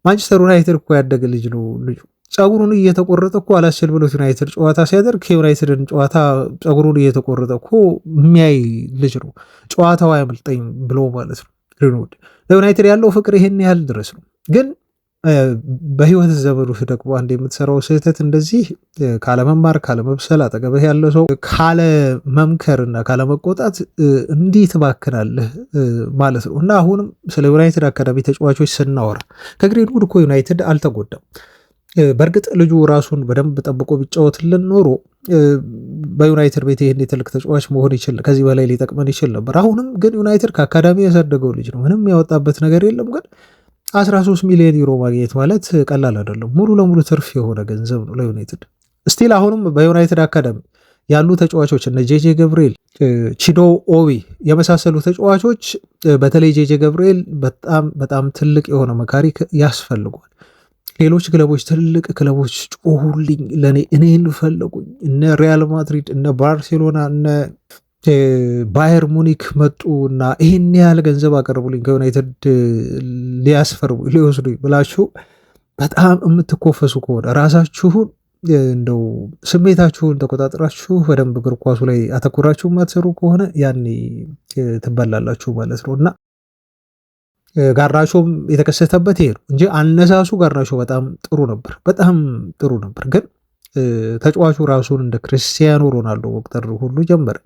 ማንቸስተር ዩናይትድ እኮ ያደገ ልጅ ነው። ልጁ ጸጉሩን እየተቆረጠ እኮ አላስችል ብሎት ዩናይትድ ጨዋታ ሲያደርግ የዩናይትድን ጨዋታ ጸጉሩን እየተቆረጠ እኮ የሚያይ ልጅ ነው። ጨዋታው አያመልጠኝ ብሎ ማለት ነው። ግሪንውድ ለዩናይትድ ያለው ፍቅር ይሄን ያህል ድረስ ነው። ግን በህይወት ዘመኑ ደግሞ አንድ የምትሰራው ስህተት እንደዚህ ካለመማር ካለመብሰል አጠገብህ ያለ ሰው ካለመምከርና ካለመቆጣት እንዲህ ትባክናለህ ማለት ነው። እና አሁንም ስለ ዩናይትድ አካዳሚ ተጫዋቾች ስናወራ ከግሪንውድ እኮ ዩናይትድ አልተጎዳም። በእርግጥ ልጁ ራሱን በደንብ ጠብቆ ቢጫወትልን ኖሮ በዩናይትድ ቤት ይህን የትልቅ ተጫዋች መሆን ይችል ከዚህ በላይ ሊጠቅመን ይችል ነበር። አሁንም ግን ዩናይትድ ከአካዳሚ ያሳደገው ልጅ ነው። ምንም ያወጣበት ነገር የለም። ግን 13 ሚሊዮን ዩሮ ማግኘት ማለት ቀላል አይደለም። ሙሉ ለሙሉ ትርፍ የሆነ ገንዘብ ነው ለዩናይትድ። ስቲል አሁንም በዩናይትድ አካዳሚ ያሉ ተጫዋቾች እነ ጄጄ ገብርኤል፣ ቺዶ ኦቢ የመሳሰሉ ተጫዋቾች በተለይ ጄጄ ገብርኤል በጣም ትልቅ የሆነ መካሪ ያስፈልጓል። ሌሎች ክለቦች ትልቅ ክለቦች ጮሁልኝ፣ ለእኔ እኔን ፈለጉኝ። እነ ሪያል ማድሪድ፣ እነ ባርሴሎና፣ እነ ባየር ሙኒክ መጡ እና ይህን ያህል ገንዘብ አቀርቡልኝ ከዩናይትድ ሊያስፈርሙ ሊወስዱ ብላችሁ በጣም የምትኮፈሱ ከሆነ ራሳችሁን እንደው ስሜታችሁን ተቆጣጥራችሁ በደንብ እግር ኳሱ ላይ አተኩራችሁ የማትሰሩ ከሆነ ያኔ ትበላላችሁ ማለት ነው። እና ጋርናቾም የተከሰተበት ይሄ ነው እንጂ አነሳሱ ጋርናቾ በጣም ጥሩ ነበር። ግን ተጫዋቹ ራሱን እንደ ክርስቲያኖ ሮናልዶ መቁጠር ሁሉ ጀመረ።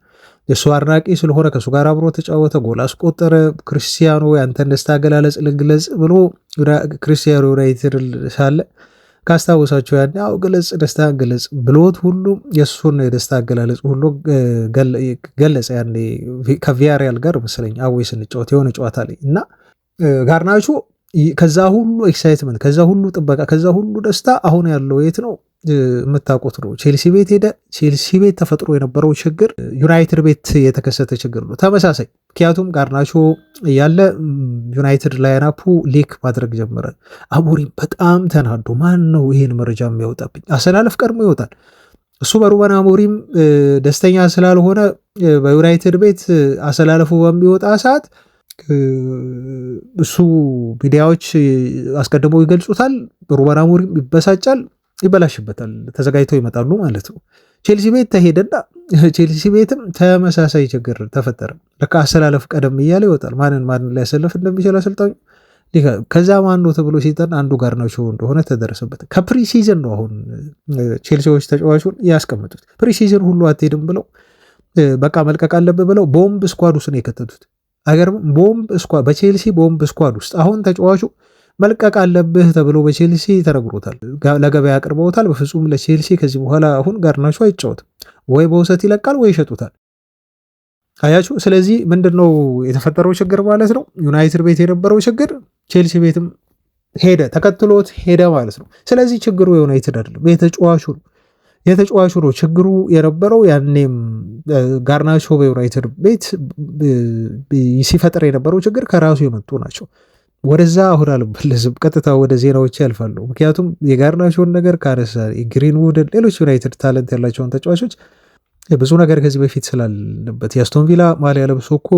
የእሱ አድናቂ ስለሆነ ከእሱ ጋር አብሮ ተጫወተ፣ ጎል አስቆጠረ። ክርስቲያኖ ያንተን ደስታ አገላለጽ ልግለጽ ብሎ ክርስቲያኖ ዩናይትድ ሳለ ካስታወሳቸው ያን ያው ግለጽ ደስታ ገለጽ ብሎት ሁሉ የእሱን የደስታ አገላለጽ ሁሉ ገለጸ። ያኔ ከቪያሪያል ጋር መሰለኝ አዌ ስንጫወት የሆነ ጨዋታ ላይ እና ጋርናቾ ከዛ ሁሉ ኤክሳይትመንት፣ ከዛ ሁሉ ጥበቃ፣ ከዛ ሁሉ ደስታ አሁን ያለው የት ነው የምታውቁት ነው። ቼልሲ ቤት ሄደ። ቼልሲ ቤት ተፈጥሮ የነበረው ችግር ዩናይትድ ቤት የተከሰተ ችግር ነው ተመሳሳይ። ምክንያቱም ጋርናቾ ያለ ዩናይትድ ላይናፑ ሊክ ማድረግ ጀመረ። አሞሪም በጣም ተናዶ ማን ነው ይሄን መረጃ የሚያወጣብኝ? አሰላለፍ ቀድሞ ይወጣል። እሱ በሩበን አሞሪም ደስተኛ ስላልሆነ በዩናይትድ ቤት አሰላለፉ በሚወጣ ሰዓት እሱ ሚዲያዎች አስቀድመው ይገልጹታል። ሩበን አሞሪም ይበሳጫል፣ ይበላሽበታል። ተዘጋጅተው ይመጣሉ ማለት ነው። ቼልሲ ቤት ተሄደና ቼልሲ ቤትም ተመሳሳይ ችግር ተፈጠረ። ለካ አሰላለፍ ቀደም እያለ ይወጣል። ማንን ሊያሰልፍ እንደሚችል አሰልጣኙ ከዛ ማን ነው ተብሎ ሲጠን አንዱ ጋርናቾ እንደሆነ ተደረሰበት። ከፕሪሲዝን ነው አሁን ቼልሲዎች ተጫዋቹን ያስቀምጡት። ፕሪሲዝን ሁሉ አትሄድም ብለው በቃ መልቀቅ አለብህ ብለው ቦምብ ስኳድ ውስጥ ነው የከተቱት። አገርም በቼልሲ ቦምብ ስኳድ ውስጥ አሁን ተጫዋቹ መልቀቅ አለብህ ተብሎ በቼልሲ ተነግሮታል። ለገበያ አቅርበውታል። በፍጹም ለቼልሲ ከዚህ በኋላ አሁን ጋርናቾ አይጫወትም። ወይ በውሰት ይለቃል ወይ ይሸጡታል። አያችሁ። ስለዚህ ምንድነው የተፈጠረው ችግር ማለት ነው? ዩናይትድ ቤት የነበረው ችግር ቼልሲ ቤትም ሄደ፣ ተከትሎት ሄደ ማለት ነው። ስለዚህ ችግሩ የዩናይትድ አይደለም፣ የተጫዋቹ ነው ችግሩ የነበረው። ያኔም ጋርናቾ በዩናይትድ ቤት ሲፈጠር የነበረው ችግር ከራሱ የመጡ ናቸው። ወደዛ አሁን አልመለስም፣ ቀጥታ ወደ ዜናዎች ያልፋሉ። ምክንያቱም የጋርናቾን ነገር ካነሳ ግሪንውድን፣ ሌሎች ዩናይትድ ታለንት ያላቸውን ተጫዋቾች ብዙ ነገር ከዚህ በፊት ስላለበት የአስቶን ቪላ ማሊያ ለብሶ እኮ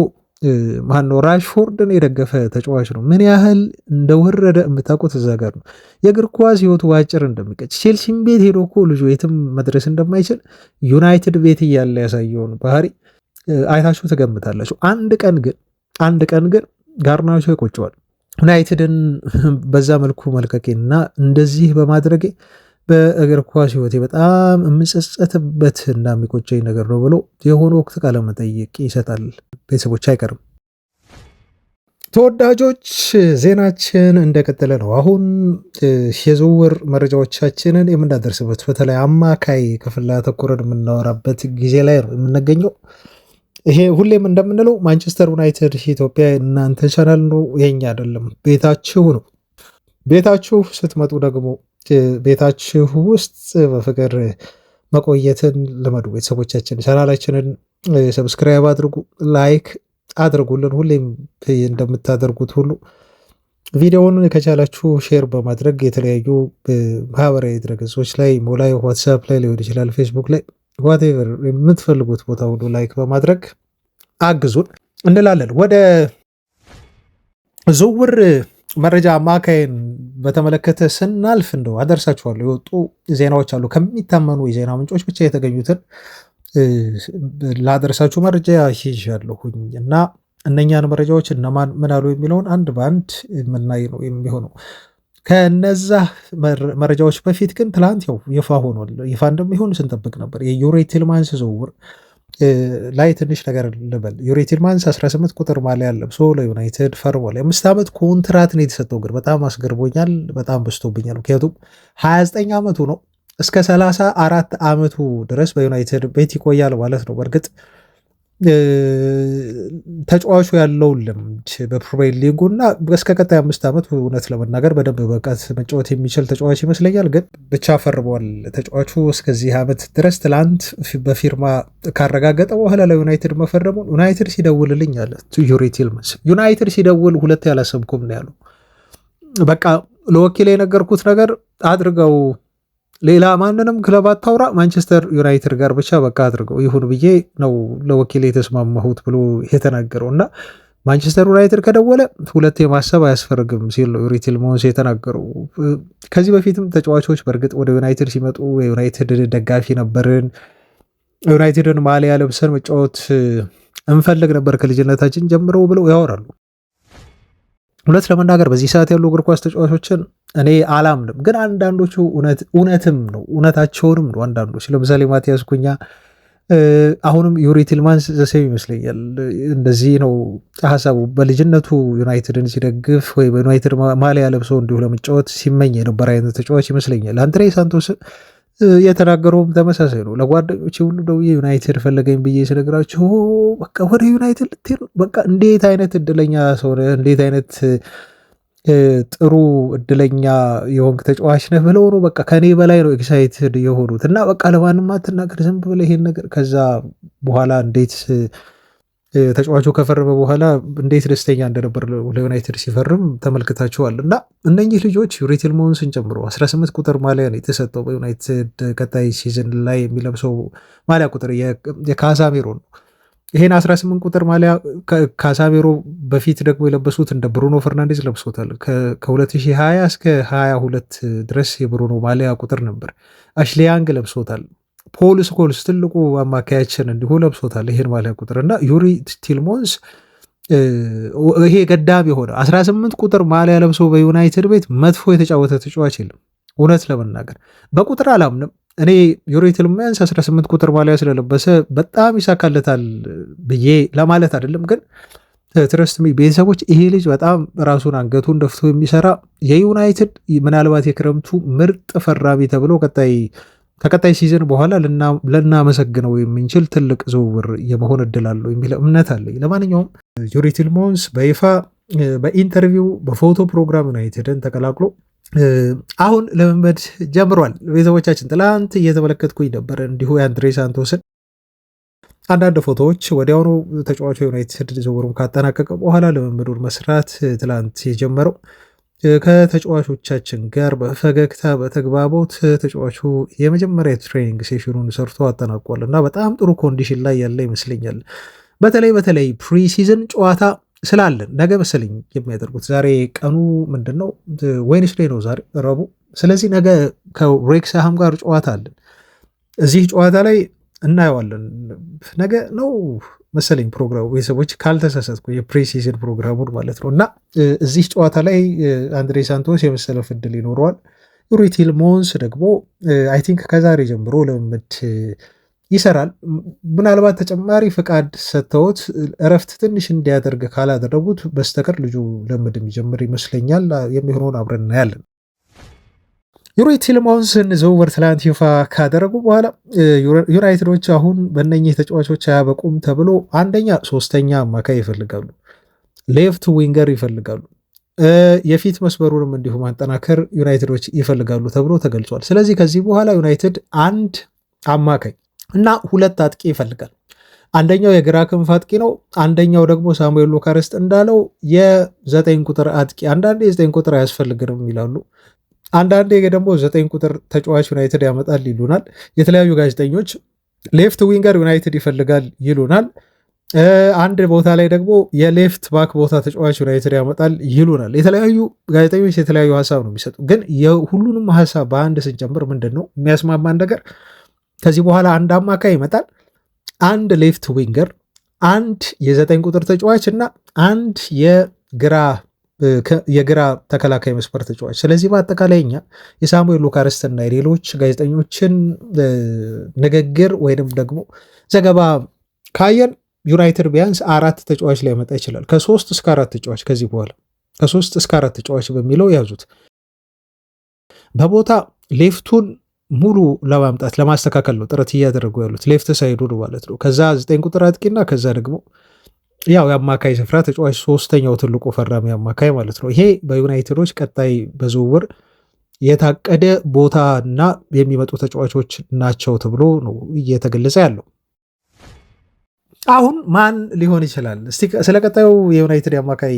ማነው ራሽፎርድን የደገፈ ተጫዋች ነው። ምን ያህል እንደወረደ የምታውቁት እዛ ጋር ነው። የእግር ኳስ ህይወቱ በአጭር እንደሚቀጭ ቼልሲም ቤት ሄዶ እኮ ልጁ የትም መድረስ እንደማይችል ዩናይትድ ቤት እያለ ያሳየውን ባህሪ አይታችሁ ትገምታላችሁ። አንድ ቀን ግን ጋርናቾ ይቆጨዋል። ዩናይትድን በዛ መልኩ መልቀቄና እንደዚህ በማድረጌ በእግር ኳስ ህይወቴ በጣም የምጸጸትበት እና የሚቆጨኝ ነገር ነው ብሎ የሆነ ወቅት ቃለ መጠይቅ ይሰጣል። ቤተሰቦች አይቀርም። ተወዳጆች ዜናችን እንደቀጠለ ነው። አሁን የዝውውር መረጃዎቻችንን የምናደርስበት በተለይ አማካይ ክፍል ላይ አተኩረን የምናወራበት ጊዜ ላይ ነው የምንገኘው። ይሄ ሁሌም እንደምንለው ማንቸስተር ዩናይትድ ኢትዮጵያ እናንተ ቻናል ነው፣ የኛ አይደለም፣ ቤታችሁ ነው። ቤታችሁ ስትመጡ ደግሞ ቤታችሁ ውስጥ በፍቅር መቆየትን ልመዱ። ቤተሰቦቻችን ቻናላችንን ሰብስክራይብ አድርጉ፣ ላይክ አድርጉልን። ሁሌም እንደምታደርጉት ሁሉ ቪዲዮውን ከቻላችሁ ሼር በማድረግ የተለያዩ ማህበራዊ ድረገጾች ላይ ሞላይ ዋትሳፕ ላይ ሊሆን ይችላል፣ ፌስቡክ ላይ ዋቴቨር የምትፈልጉት ቦታ ሁሉ ላይክ በማድረግ አግዙን እንላለን። ወደ ዝውውር መረጃ አማካይን በተመለከተ ስናልፍ እንደው አደርሳችኋለሁ። የወጡ ዜናዎች አሉ። ከሚታመኑ የዜና ምንጮች ብቻ የተገኙትን ላደርሳችሁ መረጃ ይዣለሁኝ እና እነኛን መረጃዎች እነማን ምን አሉ የሚለውን አንድ በአንድ የምናይ ነው የሚሆነው። ከነዛ መረጃዎች በፊት ግን ትላንት ያው ይፋ ሆኗል። ይፋ እንደሚሆን ስንጠብቅ ነበር። የዩሪ ቲልማንስ ዝውውር ላይ ትንሽ ነገር ልበል። ዩሪ ቲልማንስ 18 ቁጥር ማሊያ ለብሶ ለዩናይትድ ፈርሟል። የ5 ዓመት ኮንትራት ነው የተሰጠው። ግን በጣም አስገርቦኛል፣ በጣም በዝቶብኛል። ምክንያቱም 29 ዓመቱ ነው። እስከ 34 ዓመቱ ድረስ በዩናይትድ ቤት ይቆያል ማለት ነው። በእርግጥ ተጫዋቹ ያለው ልምድ በፕሪሚየር ሊጉ እና እስከ ቀጣይ 5 ዓመት እውነት ለመናገር በደንብ በቃት መጫወት የሚችል ተጫዋች ይመስለኛል። ግን ብቻ ፈርመዋል ተጫዋቹ እስከዚህ ዓመት ድረስ። ትላንት በፊርማ ካረጋገጠ በኋላ ለዩናይትድ መፈረሙን ዩናይትድ ሲደውልልኝ አለ ዩሪ ቲልማንስ። ዩናይትድ ሲደውል ሁለት ያላሰብኩም ነው ያለው። በቃ ለወኪል የነገርኩት ነገር አድርገው፣ ሌላ ማንንም ክለብ አታውራ፣ ማንቸስተር ዩናይትድ ጋር ብቻ በቃ አድርገው ይሁን ብዬ ነው ለወኪል የተስማማሁት ብሎ የተናገረው እና ማንቸስተር ዩናይትድ ከደወለ ሁለቴ ማሰብ አያስፈርግም ሲል ነው ዩሪ ቲልማንስ የተናገረው። ከዚህ በፊትም ተጫዋቾች በእርግጥ ወደ ዩናይትድ ሲመጡ የዩናይትድ ደጋፊ ነበርን፣ ዩናይትድን ማሊያ ለብሰን መጫወት እንፈልግ ነበር ከልጅነታችን ጀምረው ብለው ያወራሉ። እውነት ለመናገር በዚህ ሰዓት ያሉ እግር ኳስ ተጫዋቾችን እኔ አላምንም፣ ግን አንዳንዶቹ እውነትም ነው እውነታቸውንም ነው አንዳንዶች። ለምሳሌ ማቲያስ ኩኛ አሁንም ዩሪ ቲልማንስ ዘሴም ይመስለኛል። እንደዚህ ነው ሀሳቡ። በልጅነቱ ዩናይትድን ሲደግፍ ወይ በዩናይትድ ማሊያ ለብሶ እንዲሁ ለመጫወት ሲመኝ የነበረ አይነት ተጫዋች ይመስለኛል። አንድሬ ሳንቶስ የተናገረውም ተመሳሳይ ነው። ለጓደኞች ሁሉ ደውዬ ዩናይትድ ፈለገኝ ብዬ ስነግራቸው በቃ ወደ ዩናይትድ ልትሄድ በቃ እንዴት አይነት እድለኛ ሰው ነህ፣ እንዴት አይነት ጥሩ እድለኛ የሆንክ ተጫዋች ነህ ብለው ነው በቃ ከኔ በላይ ነው ኤክሳይትድ የሆኑት። እና በቃ ለማንም አትናገር ዝም ብለህ ይሄን ነገር። ከዛ በኋላ እንዴት ተጫዋቹ ከፈረመ በኋላ እንዴት ደስተኛ እንደነበር ለዩናይትድ ሲፈርም ተመልክታችኋል። እና እነኚህ ልጆች ዩሪ ቲልማንስን ጨምሮ 18 ቁጥር ማሊያ ነው የተሰጠው በዩናይትድ ቀጣይ ሲዝን ላይ የሚለብሰው ማሊያ ቁጥር የካሳሜሮ ነው። ይሄን 18 ቁጥር ማሊያ ካሳሜሮ በፊት ደግሞ የለበሱት እንደ ብሩኖ ፈርናንዴዝ ለብሶታል። ከ2020 እስከ 22 ድረስ የብሩኖ ማሊያ ቁጥር ነበር። አሽሌ ያንግ ለብሶታል። ፖል ስኮልስ ትልቁ አማካያችን እንዲሁ ለብሶታል ይሄን ማሊያ ቁጥር። እና ዩሪ ቲልማንስ ይሄ ገዳም የሆነ 18 ቁጥር ማሊያ ለብሶ በዩናይትድ ቤት መጥፎ የተጫወተ ተጫዋች የለም። እውነት ለመናገር በቁጥር አላምንም እኔ ዩሪ ቲልማንስ 18 ቁጥር ማሊያ ስለለበሰ በጣም ይሳካለታል ብዬ ለማለት አይደለም። ግን ትረስት ሚ ቤተሰቦች፣ ይሄ ልጅ በጣም ራሱን አንገቱን ደፍቶ የሚሰራ የዩናይትድ ምናልባት የክረምቱ ምርጥ ፈራሚ ተብሎ ከቀጣይ ሲዝን በኋላ ልናመሰግነው የምንችል ትልቅ ዝውውር የመሆን እድል አለው የሚል እምነት አለኝ። ለማንኛውም ዩሪ ቲልማንስ በይፋ በኢንተርቪው በፎቶ ፕሮግራም ዩናይትድን ተቀላቅሎ አሁን ልምምድ ጀምሯል። ቤተሰቦቻችን ትላንት እየተመለከትኩኝ ነበር እንዲሁ የአንድሬ ሳንቶስን አንዳንድ ፎቶዎች። ወዲያውኑ ተጫዋቹ ዩናይትድ ዝውውሩን ካጠናቀቀ በኋላ ልምምዱን መስራት ትላንት የጀመረው ከተጫዋቾቻችን ጋር በፈገግታ በተግባቦት ተጫዋቹ የመጀመሪያ ትሬኒንግ ሴሽኑን ሰርቶ አጠናቋል እና በጣም ጥሩ ኮንዲሽን ላይ ያለ ይመስለኛል። በተለይ ፕሪሲዝን ጨዋታ ስላለን ነገ መሰለኝ የሚያደርጉት። ዛሬ ቀኑ ምንድን ነው? ዌድነስዴይ ነው ዛሬ ረቡዕ። ስለዚህ ነገ ከሬክስሃም ጋር ጨዋታ አለን። እዚህ ጨዋታ ላይ እናየዋለን። ነገ ነው መሰለኝ ፕሮግራሙ፣ ቤተሰቦች ካልተሳሳትኩ የፕሪሲዝን ፕሮግራሙን ማለት ነው። እና እዚህ ጨዋታ ላይ አንድሬ ሳንቶስ የመሰለፍ እድል ይኖረዋል። ዩሪ ቲልማንስ ደግሞ አይ ቲንክ ከዛሬ ጀምሮ ልምምድ ይሰራል። ምናልባት ተጨማሪ ፍቃድ ሰጥተውት እረፍት ትንሽ እንዲያደርግ ካላደረጉት በስተቀር ልጁ ልምምድ የሚጀምር ይመስለኛል። የሚሆነውን አብረን እናያለን። ዩሪ ቲልማንስን ዝውውር ትላንት ይፋ ካደረጉ በኋላ ዩናይትዶች አሁን በእነኚህ ተጫዋቾች አያበቁም ተብሎ አንደኛ ሶስተኛ አማካይ ይፈልጋሉ፣ ሌፍት ዊንገር ይፈልጋሉ። የፊት መስመሩንም እንዲሁ ማጠናከር ዩናይትዶች ይፈልጋሉ ተብሎ ተገልጿል። ስለዚህ ከዚህ በኋላ ዩናይትድ አንድ አማካኝ እና 2 አጥቂ ይፈልጋል። አንደኛው የግራ ክንፍ አጥቂ ነው። አንደኛው ደግሞ ሳሙኤል ሉካረስት እንዳለው የ9 ቁጥር አጥቂ። አንዳንዴ የ9 ቁጥር አያስፈልግንም ይላሉ። አንዳንዴ ደግሞ 9 ቁጥር ተጫዋች ዩናይትድ ያመጣል ይሉናል። የተለያዩ ጋዜጠኞች ሌፍት ዊንገር ዩናይትድ ይፈልጋል ይሉናል። አንድ ቦታ ላይ ደግሞ የሌፍት ባክ ቦታ ተጫዋች ዩናይትድ ያመጣል ይሉናል። የተለያዩ ጋዜጠኞች የተለያዩ ሀሳብ ነው የሚሰጡ። ግን የሁሉንም ሀሳብ በአንድ ስንጨምር ምንድን ነው የሚያስማማን ነገር? ከዚህ በኋላ አንድ አማካይ ይመጣል፣ አንድ ሌፍት ዊንገር፣ አንድ የ9 ቁጥር ተጫዋች እና አንድ የግራ ተከላካይ መስመር ተጫዋች። ስለዚህ በአጠቃላይ እኛ የሳሙኤል ሉካረስትና የሌሎች ጋዜጠኞችን ንግግር ወይንም ደግሞ ዘገባ ካየን ዩናይትድ ቢያንስ 4 ተጫዋች ላይ መጣ ይችላል። ከ3 እስከ 4 ተጫዋች ከዚህ በኋላ ከ3 እስከ 4 ተጫዋች በሚለው ያዙት። በቦታ ሌፍቱን ሙሉ ለማምጣት ለማስተካከል ነው ጥረት እያደረጉ ያሉት፣ ሌፍት ሳይዱ ማለት ነው። ከዛ 9 ቁጥር አጥቂና ከዛ ደግሞ ያው የአማካይ ስፍራ ተጫዋች፣ ሶስተኛው ትልቁ ፈራሚ አማካይ ማለት ነው። ይሄ በዩናይትዶች ቀጣይ በዝውውር የታቀደ ቦታና የሚመጡ ተጫዋቾች ናቸው ተብሎ ነው እየተገለጸ ያለው። አሁን ማን ሊሆን ይችላል? እስቲ ስለ ቀጣዩ የዩናይትድ የአማካይ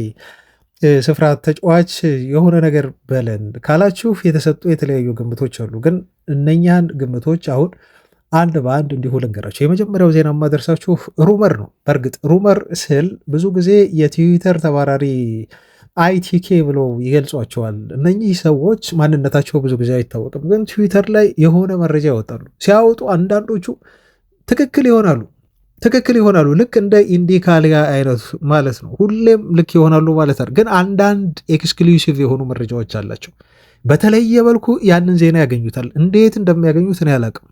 ስፍራ ተጫዋች የሆነ ነገር በለን ካላችሁ የተሰጡ የተለያዩ ግምቶች አሉ። ግን እነኛን ግምቶች አሁን አንድ በአንድ እንዲሁ ልንገራቸው። የመጀመሪያው ዜና የማደርሳችሁ ሩመር ነው። በእርግጥ ሩመር ስል ብዙ ጊዜ የትዊተር ተባራሪ ITK ብለው ይገልጿቸዋል። እነኚህ ሰዎች ማንነታቸው ብዙ ጊዜ አይታወቅም፣ ግን ትዊተር ላይ የሆነ መረጃ ያወጣሉ። ሲያወጡ አንዳንዶቹ ትክክል ይሆናሉ። ልክ እንደ ኢንዲካሊያ አይነቱ ማለት ነው። ሁሌም ልክ ይሆናሉ ማለት አይደል፣ ግን አንዳንድ ኤክስክሉሲቭ የሆኑ መረጃዎች አላቸው። በተለየ መልኩ ያንን ዜና ያገኙታል። እንዴት እንደሚያገኙት እኔ አላቅም።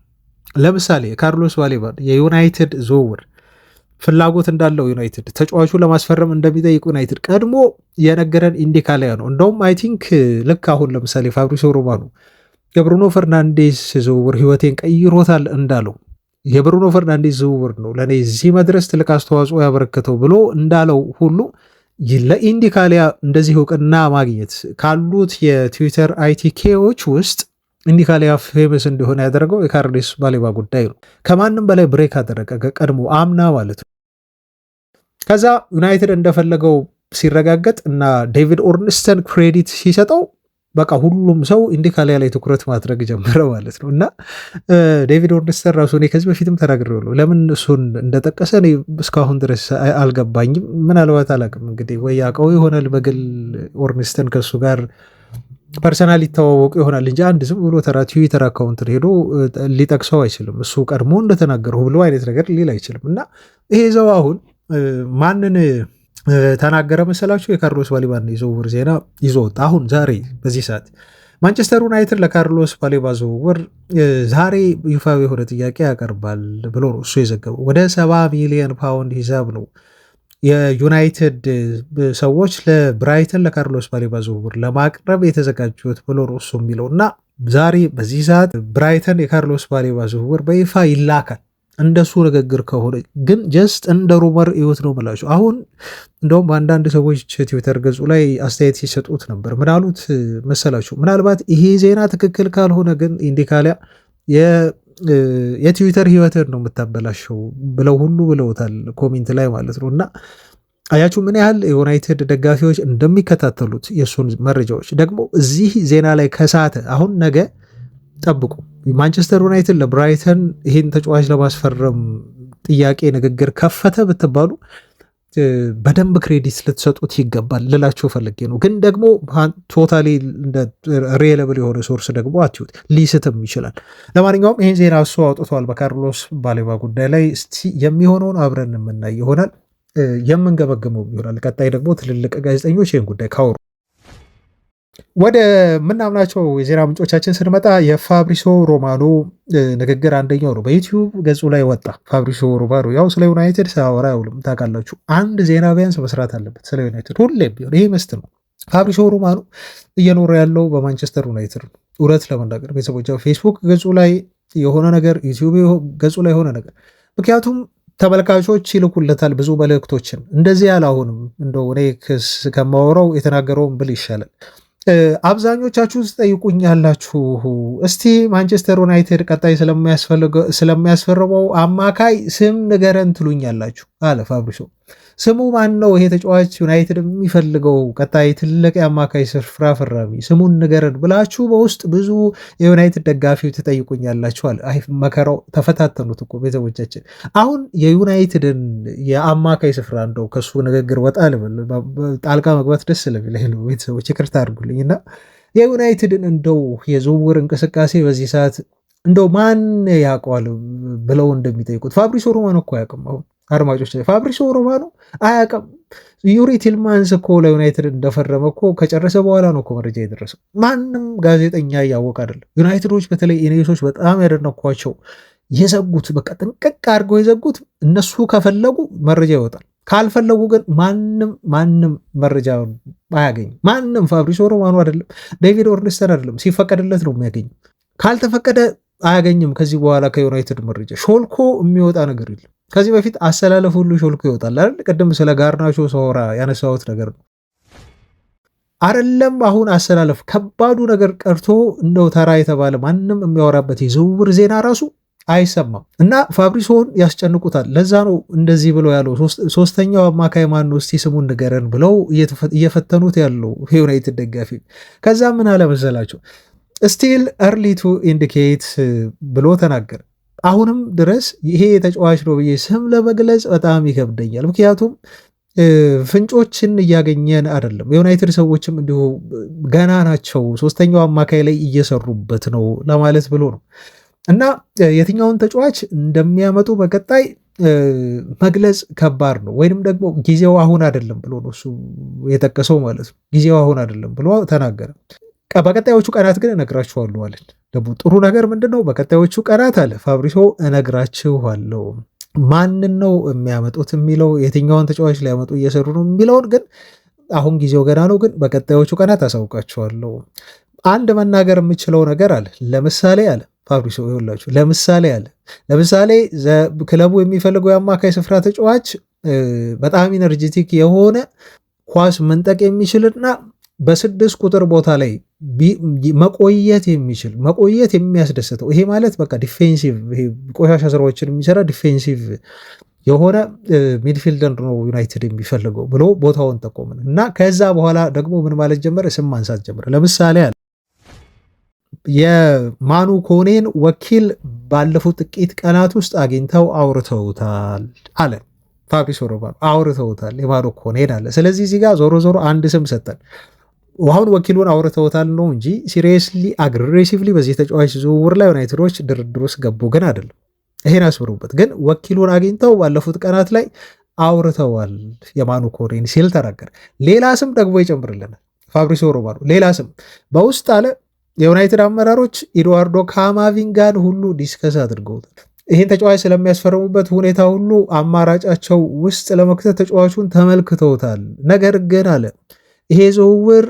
ለምሳሌ ካርሎስ ባሌባ የዩናይትድ ዝውውር ፍላጎት እንዳለው ዩናይትድ ተጫዋቹ ለማስፈረም እንደሚጠይቁ ዩናይትድ ቀድሞ የነገረን ኢንዲካሊያ ነው። እንደውም አይ ቲንክ ልክ አሁን ለምሳሌ ፋብሪሲዮ ሮማኖ የብሩኖ ፈርናንዴስ ዝውውር ህይወቴን ቀይሮታል እንዳለው የብሩኖ ፈርናንዴስ ዝውውር ነው ለእኔ እዚህ መድረስ ትልቅ አስተዋጽኦ ያበረከተው ብሎ እንዳለው ሁሉ ለኢንዲካሊያ እንደዚህ እውቅና ማግኘት ካሉት የትዊተር ITKዎች ውስጥ ኢንዲካሊያ ፌመስ እንዲሆነ ያደረገው የካርሎስ ባሌባ ጉዳይ ነው። ከማንም በላይ ብሬክ አደረገ፣ ከቀድሞ አምና ማለት ነው። ከዛ ዩናይትድ እንደፈለገው ሲረጋገጥ እና ዴቪድ ኦርንስተን ክሬዲት ሲሰጠው በቃ ሁሉም ሰው ኢንዲካሊያ ላይ ትኩረት ማድረግ ጀመረ ማለት ነው። እና ዴቪድ ኦርንስተን ራሱ እኔ ከዚህ በፊትም ተናግሬያለሁ፣ ለምን እሱን እንደጠቀሰ እኔ እስካሁን ድረስ አልገባኝም። ምናልባት አላውቅም እንግዲህ ወይ ያውቀው ይሆናል በግል ኦርንስተን ከእሱ ጋር ፐርሰናል ይተዋወቁ ይሆናል እንጂ አንድ ዝም ብሎ ተራ ትዊተር አካውንት ሄዶ ሊጠቅሰው አይችልም። እሱ ቀድሞ እንደተናገረው ብሎ አይነት ነገር ሊል አይችልም። እና ይሄ ሰው አሁን ማንን ተናገረ መሰላችሁ? የካርሎስ ባሌባን የዝውውር ዜና ይዞ ወጣ። አሁን ዛሬ በዚህ ሰዓት ማንቸስተር ዩናይትድ ለካርሎስ ባሌባ ዝውውር ዛሬ ይፋዊ የሆነ ጥያቄ ያቀርባል ብሎ ነው እሱ የዘገበው። ወደ 70 ሚሊዮን ፓውንድ ሂሳብ ነው የዩናይትድ ሰዎች ለብራይተን ለካርሎስ ባሌባ ዝውውር ለማቅረብ የተዘጋጁት ብሎ ነው እሱ የሚለው። እና ዛሬ በዚህ ሰዓት ብራይተን የካርሎስ ባሌባ ዝውውር በይፋ ይላካል። እንደሱ ንግግር ከሆነ ግን ጀስት እንደ ሩመር ይወት ነው ምላችሁ። አሁን እንደውም በአንዳንድ ሰዎች ትዊተር ገጹ ላይ አስተያየት ሲሰጡት ነበር። ምናሉት መሰላችሁ? ምናልባት ይሄ ዜና ትክክል ካልሆነ ግን ኢንዲካሊያ የትዊተር ህይወትን ነው የምታበላሸው ብለው ሁሉ ብለውታል ኮሜንት ላይ ማለት ነው። እና አያችሁ ምን ያህል የዩናይትድ ደጋፊዎች እንደሚከታተሉት የእሱን መረጃዎች። ደግሞ እዚህ ዜና ላይ ከሳተ አሁን ነገ ጠብቁ፣ ማንቸስተር ዩናይትድ ለብራይተን ይህን ተጫዋች ለማስፈረም ጥያቄ ንግግር ከፈተ ብትባሉ በደንብ ክሬዲት ልትሰጡት ይገባል ልላችሁ ፈልጌ ነው። ግን ደግሞ ቶታሊ ሪሌብል የሆነ ሶርስ ደግሞ አትዩት፣ ሊስትም ይችላል። ለማንኛውም ይህን ዜና እሱ አውጥተዋል በካርሎስ ባሌባ ጉዳይ ላይ። እስቲ የሚሆነውን አብረን የምናይ ይሆናል፣ የምንገመግመው ይሆናል። ቀጣይ ደግሞ ትልልቅ ጋዜጠኞች ይህን ጉዳይ ካወሩ ወደ ምናምናቸው የዜና ምንጮቻችን ስንመጣ የፋብሪሲዮ ሮማኖ ንግግር አንደኛው ነው። በዩቲዩብ ገጹ ላይ ወጣ። ፋብሪሲዮ ሮማኖ ያው ስለ ዩናይትድ ሳወራ አይውልም ታውቃላችሁ። አንድ ዜና ቢያንስ መስራት አለበት ስለ ዩናይትድ ሁሌም ቢሆን፣ ይሄ መስት ነው። ፋብሪሲዮ ሮማኖ እየኖረ ያለው በማንቸስተር ዩናይትድ ነው። እውነት ለመናገር ቤተሰቦች ፌስቡክ ገጹ ላይ የሆነ ነገር፣ ዩቲዩብ ገጹ ላይ የሆነ ነገር፣ ምክንያቱም ተመልካቾች ይልኩለታል ብዙ መልእክቶችን። እንደዚህ ያለ አሁንም እንደው እኔ ከማወራው የተናገረውን ብል ይሻላል። አብዛኞቻችሁ ትጠይቁኛላችሁ፣ እስቲ ማንቸስተር ዩናይትድ ቀጣይ ስለሚያስፈርመው አማካይ ስም ንገረን ትሉኛላችሁ አለ ፋብሪሶ። ስሙ ማን ነው? ይሄ ተጫዋች ዩናይትድ የሚፈልገው ቀጣይ ትልቅ የአማካይ ስፍራ ፈራሚ ስሙን ንገረን ብላችሁ በውስጥ ብዙ የዩናይትድ ደጋፊው ትጠይቁኛላችሁ አለ። አይ መከራው ተፈታተኑት እኮ ቤተሰቦቻችን። አሁን የዩናይትድን የአማካይ ስፍራ እንደው ከሱ ንግግር ወጣ ልብል ጣልቃ መግባት ደስ ስለሚለኝ ነው ቤተሰቦች ይቅርታ አድርጉልኝ። እና የዩናይትድን እንደው የዝውውር እንቅስቃሴ በዚህ ሰዓት እንደው ማን ያውቀዋል ብለው እንደሚጠይቁት ፋብሪሶ ሮማኖ እኮ አያውቅም። አሁን አድማጮች ፋብሪሶ ሮማኖ አያውቅም። ዩሪ ቲልማንስ እኮ ለዩናይትድ እንደፈረመ እኮ ከጨረሰ በኋላ ነው እኮ መረጃ የደረሰው። ማንም ጋዜጠኛ እያወቅ አይደለም። ዩናይትዶች በተለይ ኢኔሶች በጣም ያደነኳቸው የዘጉት በቃ ጥንቅቅ አድርገው የዘጉት እነሱ ከፈለጉ መረጃ ይወጣል፣ ካልፈለጉ ግን ማንም መረጃ አያገኝም። ማንም ፋብሪሶ ሮማኖ አይደለም፣ ዴቪድ ኦርንስተን አይደለም፣ ሲፈቀድለት ነው የሚያገኝ። ካልተፈቀደ አያገኝም። ከዚህ በኋላ ከዩናይትድ መረጃ ሾልኮ የሚወጣ ነገር የለም። ከዚህ በፊት አሰላለፍ ሁሉ ሾልኮ ይወጣል አይደል? ቅድም ስለ ጋርናቾ ሰወራ ያነሳሁት ነገር ነው አይደለም? አሁን አሰላለፍ ከባዱ ነገር ቀርቶ እንደው ተራ የተባለ ማንም የሚያወራበት የዝውውር ዜና ራሱ አይሰማም። እና ፋብሪሶን ያስጨንቁታል። ለዛ ነው እንደዚህ ብለው ያለው ሶስተኛው አማካይ ማን ነው እስቲ ስሙን ንገረን ብለው እየፈተኑት ያለው የዩናይትድ ደጋፊ። ከዛ ምን አለ መሰላቸው ስቲል እርሊ ቱ ኢንዲኬት ብሎ ተናገረ። አሁንም ድረስ ይሄ ተጫዋች ነው ብዬ ስም ለመግለጽ በጣም ይከብደኛል፣ ምክንያቱም ፍንጮችን እያገኘን አይደለም። የዩናይትድ ሰዎችም እንዲሁ ገና ናቸው፣ ሶስተኛው አማካይ ላይ እየሰሩበት ነው ለማለት ብሎ ነው። እና የትኛውን ተጫዋች እንደሚያመጡ በቀጣይ መግለጽ ከባድ ነው፣ ወይንም ደግሞ ጊዜው አሁን አይደለም ብሎ ነው እሱ የጠቀሰው ማለት ነው። ጊዜው አሁን አይደለም ብሎ ተናገረ። በቀጣዮቹ ቀናት ግን እነግራችኋለሁ አለ። ደግሞ ጥሩ ነገር ምንድነው? በቀጣዮቹ ቀናት አለ ፋብሪሶ እነግራችኋለሁ ማንን ነው የሚያመጡት የሚለው የትኛውን ተጫዋች ሊያመጡ እየሰሩ ነው የሚለውን ግን አሁን ጊዜው ገና ነው፣ ግን በቀጣዮቹ ቀናት አሳውቃችኋለሁ። አንድ መናገር የምችለው ነገር አለ። ለምሳሌ አለ ፋብሪሶ ይኸውላችሁ፣ ለምሳሌ ክለቡ የሚፈልገው የአማካይ ስፍራ ተጫዋች በጣም ኢነርጄቲክ የሆነ ኳስ መንጠቅ የሚችልና በ6 ቁጥር ቦታ ላይ መቆየት የሚያስደስተው። ይሄ ማለት በቃ ዲፌንሲቭ ቆሻሻ ስራዎችን የሚሰራ ዲፌንሲቭ የሆነ ሚድፊልደር ነው ዩናይትድ የሚፈልገው ብሎ ቦታውን ጠቆምን እና ከዛ በኋላ ደግሞ ምን ማለት ጀመረ? ስም ማንሳት ጀመረ። ለምሳሌ አለ የማኑ ኮኔን ወኪል ባለፉት ጥቂት ቀናት ውስጥ አግኝተው አውርተውታል አለ ፋብሪሶ ሮማኖ። አውርተውታል የማኑ ኮኔን አለ። ስለዚህ እዚህ ጋር ዞሮ ዞሮ አንድ ስም ሰጠን። አሁን ወኪሉን አውርተውታል ነው እንጂ ሲሪየስሊ አግሬሲቭሊ በዚህ ተጫዋች ዝውውር ላይ ዩናይትዶች ድርድር ውስጥ ገቡ ግን አይደለም። ይሄን አስብሩበት። ግን ወኪሉን አግኝተው ባለፉት ቀናት ላይ አውርተዋል የማኑ ኮኔን ሲል ተናገረ። ሌላ ስም ደግሞ ይጨምርልናል ፋብሪሶ ሮማኖ። ሌላ ስም በውስጥ አለ የዩናይትድ አመራሮች ኤድዋርዶ ካማቪንጋን ሁሉ ዲስከስ አድርገውታል። ይህን ተጫዋች ስለሚያስፈርሙበት ሁኔታ ሁሉ አማራጫቸው ውስጥ ለመክተት ተጫዋቹን ተመልክተውታል። ነገር ግን አለ ይሄ ዝውውር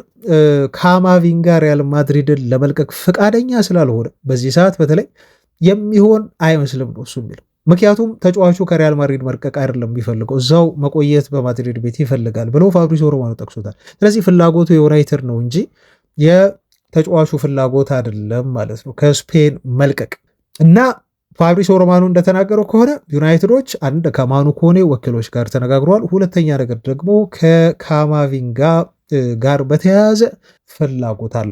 ካማቪንጋ ሪያል ማድሪድን ለመልቀቅ ፈቃደኛ ስላልሆነ በዚህ ሰዓት በተለይ የሚሆን አይመስልም ነው እሱ የሚለው። ምክንያቱም ተጫዋቹ ከሪያል ማድሪድ መልቀቅ አይደለም የሚፈልገው እዛው መቆየት በማድሪድ ቤት ይፈልጋል ብሎ ፋብሪሶ ሮማኖ ጠቅሶታል። ስለዚህ ፍላጎቱ የዩናይትድ ነው እንጂ የተጫዋቹ ፍላጎት አይደለም ማለት ነው ከስፔን መልቀቅ። እና ፋብሪሶ ሮማኖ እንደተናገረው ከሆነ ዩናይትዶች አንድ ከማኑ ኮኔ ወኪሎች ጋር ተነጋግረዋል። ሁለተኛ ነገር ደግሞ ከካማቪንጋ ጋር በተያያዘ ፍላጎት አለ።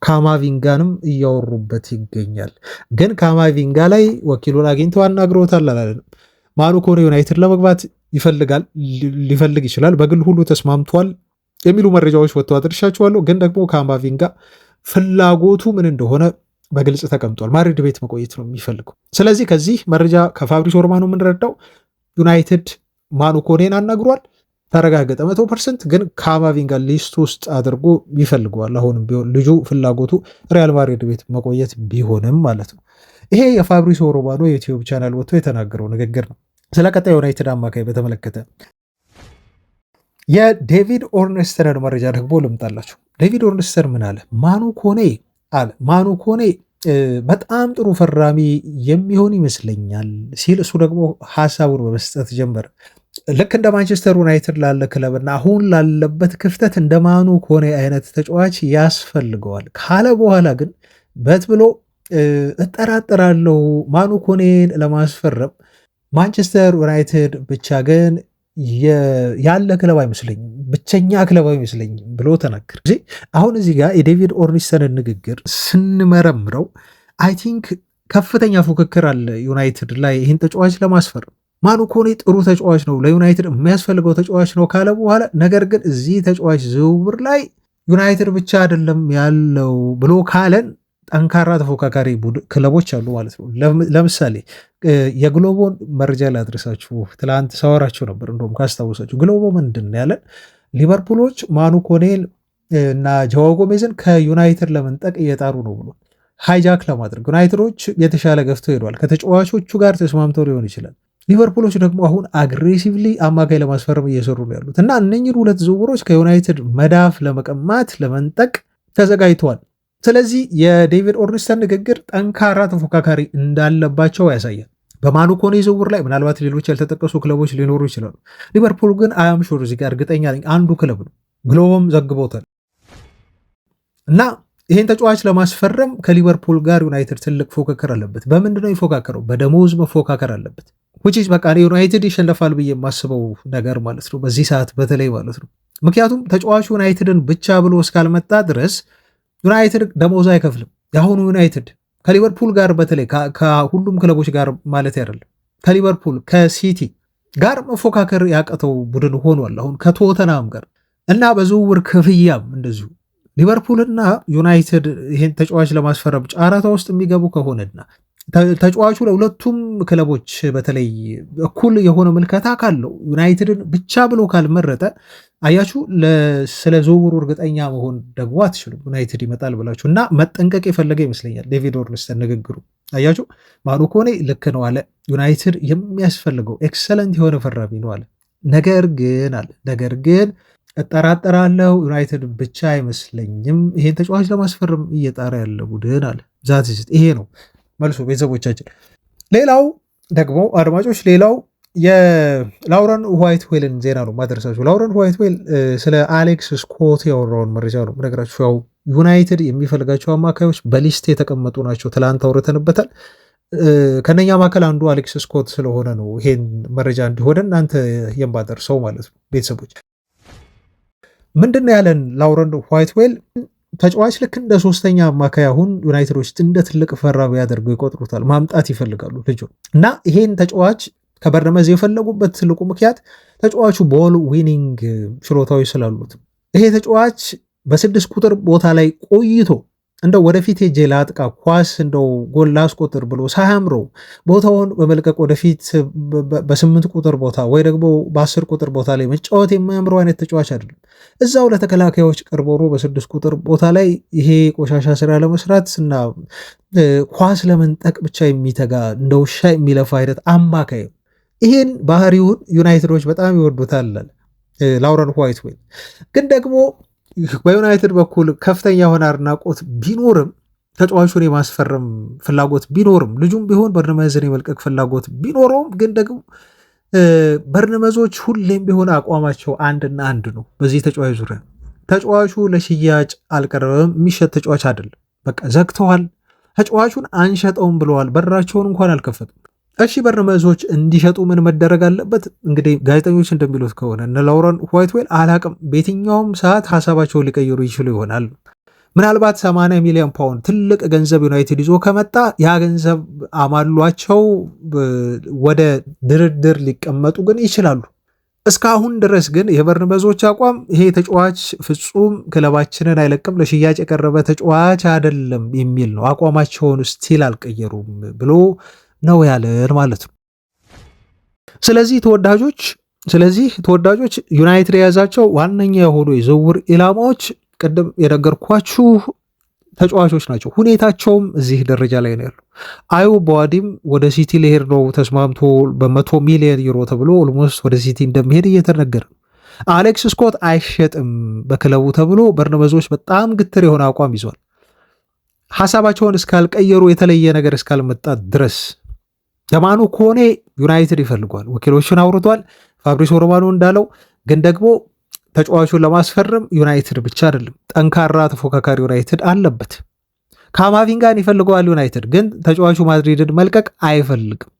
ካማቪንጋንም እያወሩበት ይገኛል። ግን ካማቪንጋ ላይ ወኪሉን አግኝተው አናግረውታል አላለንም። ማኑ ኮኔ ዩናይትድ ለመግባት ሊፈልግ ይችላል፣ በግል ሁሉ ተስማምቷል የሚሉ መረጃዎች ወጥተው አድርሻችኋለሁ። ግን ደግሞ ካማቪንጋ ፍላጎቱ ምን እንደሆነ በግልጽ ተቀምጧል። ማድሪድ ቤት መቆየት ነው የሚፈልገው። ስለዚህ ከዚህ መረጃ ከፋብሪሶ ሮማኖ የምንረዳው ዩናይትድ ማኑ ኮኔን አናግሯል፣ ተረጋገጠ 100%። ግን ካማቪንጋ ሊስት ውስጥ አድርጎ ይፈልገዋል። አሁንም ቢሆን ልጁ ፍላጎቱ ሪያል ማድሪድ ቤት መቆየት ቢሆንም ማለት ነው። ይሄ የፋብሪሶ ሮማኖ የዩቲዩብ ቻናል ወጥቶ የተናገረው ንግግር ነው። ስለ ቀጣይ ዩናይትድ አማካይ በተመለከተ የዴቪድ ኦርንስተንን መረጃ ደግሞ ልምጣላችሁ። ዴቪድ ኦርንስተን ምን አለ? ማኑ ኮኔ በጣም ጥሩ ፈራሚ የሚሆን ይመስለኛል ሲል እሱ ደግሞ ሀሳቡን በመስጠት ጀመረ። ልክ እንደ ማንቸስተር ዩናይትድ ላለ ክለብና አሁን ላለበት ክፍተት እንደ ማኑ ኮኔ አይነት ተጫዋች ያስፈልገዋል ካለ በኋላ ግን በት ብሎ እጠራጠራለሁ ማኑ ኮኔን ለማስፈረም ማንቸስተር ዩናይትድ ብቻ ግን ያለ ክለብ አይመስለኝም፣ ብቸኛ ክለብ አይመስለኝም ብሎ ተናገር። አሁን እዚህ ጋር የዴቪድ ኦርኒስተንን ንግግር ስንመረምረው አይ ቲንክ ከፍተኛ ፉክክር አለ ዩናይትድ ላይ ይህን ተጫዋች ለማስፈረም። ማኑ ኮኔ ጥሩ ተጫዋች ነው፣ ለዩናይትድ የሚያስፈልገው ተጫዋች ነው ካለ በኋላ ነገር ግን እዚህ ተጫዋች ዝውውር ላይ ዩናይትድ ብቻ አይደለም ያለው ብሎ ካለን ጠንካራ ተፎካካሪ ክለቦች አሉ ማለት ነው። ለምሳሌ የግሎቦን መረጃ ላድረሳችሁ። ትላንት ሳወራችሁ ነበር፣ እንደውም ካስታወሳችሁ ግሎቦ ምንድን ያለን ሊቨርፑሎች ማኑ ኮኔል እና ጆዋው ጎሜዝን ከዩናይትድ ለመንጠቅ እየጣሩ ነው ብሎ ሃይጃክ ለማድረግ ዩናይትዶች የተሻለ ገፍተው ሄደዋል። ከተጫዋቾቹ ጋር ተስማምተው ሊሆን ይችላል። ሊቨርፑሎች ደግሞ አሁን አግሬሲቭሊ አማካይ ለማስፈረም እየሰሩ ነው ያሉት እና እነኝን ሁለት ዝውውሮች ከዩናይትድ መዳፍ ለመቀማት ለመንጠቅ ተዘጋጅተዋል። ስለዚህ የዴቪድ ኦርኒስተን ንግግር ጠንካራ ተፎካካሪ እንዳለባቸው ያሳያል። በማኑ ኮኔ ዝውውር ላይ ምናልባት ሌሎች ያልተጠቀሱ ክለቦች ሊኖሩ ይችላሉ። ሊቨርፑል ግን አያም ሹር እዚህ ጋር እርግጠኛ ነኝ አንዱ ክለብ ነው። ግሎቦም ዘግቦታል እና ይህን ተጫዋች ለማስፈረም ከሊቨርፑል ጋር ዩናይትድ ትልቅ ፎካከር አለበት። በምንድነው የሚፎካከረው? በደሞዝ መፎካከር አለበት። ውጪ በቃ ዩናይትድ ይሸነፋል ብዬ የማስበው ነገር ማለት ነው በዚህ ሰዓት በተለይ ማለት ነው። ምክንያቱም ተጫዋቹ ዩናይትድን ብቻ ብሎ እስካልመጣ ድረስ ዩናይትድ ደሞዝ አይከፍልም። የአሁኑ ዩናይትድ ከሊቨርፑል ጋር በተለይ ከሁሉም ክለቦች ጋር ማለት አይደለም ከሊቨርፑል ከሲቲ ጋር መፎካከር ያቀተው ቡድን ሆኗል አሁን ከቶተናም ጋር እና በዝውውር ክፍያም እንደዚሁ ሊቨርፑልና ዩናይትድ ይህን ተጫዋች ለማስፈረም ጨረታ ውስጥ የሚገቡ ከሆነና ተጫዋቹ ለሁለቱም ክለቦች በተለይ እኩል የሆነ ምልከታ ካለው ዩናይትድን ብቻ ብሎ ካልመረጠ አያችሁ ስለ ዝውውሩ እርግጠኛ መሆን ደግሞ አትችሉም። ዩናይትድ ይመጣል ብላችሁ እና መጠንቀቅ የፈለገ ይመስለኛል ዴቪድ ኦርንስተን ንግግሩ። አያችሁ ማኑ ኮኔ ልክ ነው አለ፣ ዩናይትድ የሚያስፈልገው ኤክሰለንት የሆነ ፈራሚ ነው አለ። ነገር ግን እጠራጠራለሁ ዩናይትድ ብቻ አይመስለኝም ይሄን ተጫዋች ለማስፈረም እየጣረ ያለ ቡድን አለ። ይሄ ነው መልሶ ቤተሰቦቻችን። ሌላው ደግሞ አድማጮች የላውረን ዋይትዌልን ዜና ነው ማድረሳችሁ። ላውረን ዋይትዌል ስለ አሌክስ ስኮት ያወራውን መረጃ ነው ነገራችሁ። ያው ዩናይትድ የሚፈልጋቸው አማካዮች በሊስት የተቀመጡ ናቸው። ትላንት አውርተንበታል። ከነኛ መካከል አንዱ አሌክስ ስኮት ስለሆነ ነው ይሄን መረጃ እንዲሆነ እናንተ የማደርሰው ማለት ነው። ቤተሰቦች ምንድነው ያለን ላውረን ዋይትዌል ተጫዋች ልክ እንደ ሶስተኛ አማካይ አሁን ዩናይትዶች እንደ ትልቅ ፈራሚ ያደርገው ይቆጥሩታል። ማምጣት ይፈልጋሉ ልጁ እና ይሄን ተጫዋች ከበርነመዝ የፈለጉበት ትልቁ ምክንያት ተጫዋቹ ቦል ዊኒንግ ችሎታዎች ስላሉት ይሄ ተጫዋች በ6 ቁጥር ቦታ ላይ ቆይቶ እንደው ወደፊት ሄጄ ላጥቃ ኳስ እንደው ጎል ላስቆጥር ብሎ ሳያምረው ቦታውን በመልቀቅ ወደፊት በ8 ቁጥር ቦታ ወይ ደግሞ በ10 ቁጥር ቦታ ላይ መጫወት የማያምረው አይነት ተጫዋች አይደለም። እዛው ለተከላካዮች ቀርቦ በ6 ቁጥር ቦታ ላይ ይሄ ቆሻሻ ስራ ለመስራት እና ኳስ ለመንጠቅ ብቻ የሚተጋ እንደ ውሻ የሚለፋ አይነት አማካይ። ይሄን ባህሪውን ዩናይትዶች በጣም ይወዱታል ላውረን ዋይትዌል። ግን ደግሞ በዩናይትድ በኩል ከፍተኛ የሆነ አድናቆት ቢኖርም ተጫዋቹን የማስፈረም ፍላጎት ቢኖርም ልጁም ቢሆን በርነመዝን የመልቀቅ ፍላጎት ቢኖረውም ግን ደግሞ በርነመዞች ሁሌም ቢሆን አቋማቸው አንድና አንድ ነው። በዚህ ተጫዋች ዙሪያ ተጫዋቹ ለሽያጭ አልቀረበም፣ የሚሸጥ ተጫዋች አይደለም። በቃ ዘግተዋል፣ ተጫዋቹን አንሸጠውም ብለዋል። በራቸውን እንኳን አልከፈቱም። እሺ በርነመዞች እንዲሸጡ ምን መደረግ አለበት? እንግዲህ ጋዜጠኞች እንደሚሉት ከሆነ እነ ላውረን ዋይትዌል አላቅም፣ በየትኛውም ሰዓት ሀሳባቸውን ሊቀይሩ ይችሉ ይሆናል። ምናልባት 80 ሚሊዮን ፓውንድ ትልቅ ገንዘብ ዩናይትድ ይዞ ከመጣ ያ ገንዘብ አማሏቸው ወደ ድርድር ሊቀመጡ ግን ይችላሉ። እስካሁን ድረስ ግን የበርነመዞች አቋም ይሄ ተጫዋች ፍጹም ክለባችንን አይለቅም፣ ለሽያጭ የቀረበ ተጫዋች አይደለም የሚል ነው። አቋማቸውን ስቲል አልቀየሩም ብሎ ነው ያለን ማለት ነው። ስለዚህ ተወዳጆች ዩናይትድ የያዛቸው ዋነኛ የሆኑ የዝውውር ኢላማዎች ቅድም የነገርኳችሁ ተጫዋቾች ናቸው። ሁኔታቸውም እዚህ ደረጃ ላይ ነው ያለው። አዩ በዋዲም ወደ ሲቲ ሊሄድ ነው ተስማምቶ በ100 ሚሊዮን ዩሮ ተብሎ ኦልሞስት ወደ ሲቲ እንደሚሄድ እየተነገረ ነው። አሌክስ ስኮት አይሸጥም በክለቡ ተብሎ በርነመዞች በጣም ግትር የሆነ አቋም ይዟል። ሐሳባቸውን እስካልቀየሩ የተለየ ነገር እስካልመጣ ድረስ ለማኑ ከሆነ ዩናይትድ ይፈልጓል። ወኪሎቹን አውርቷል። ፋብሪሶ ሮማኖ እንዳለው ግን ደግሞ ተጫዋቹን ለማስፈረም ዩናይትድ ብቻ አይደለም፣ ጠንካራ ተፎካካሪ ዩናይትድ አለበት። ካማቪንጋን ይፈልገዋል ዩናይትድ፣ ግን ተጫዋቹ ማድሪድን መልቀቅ አይፈልግም።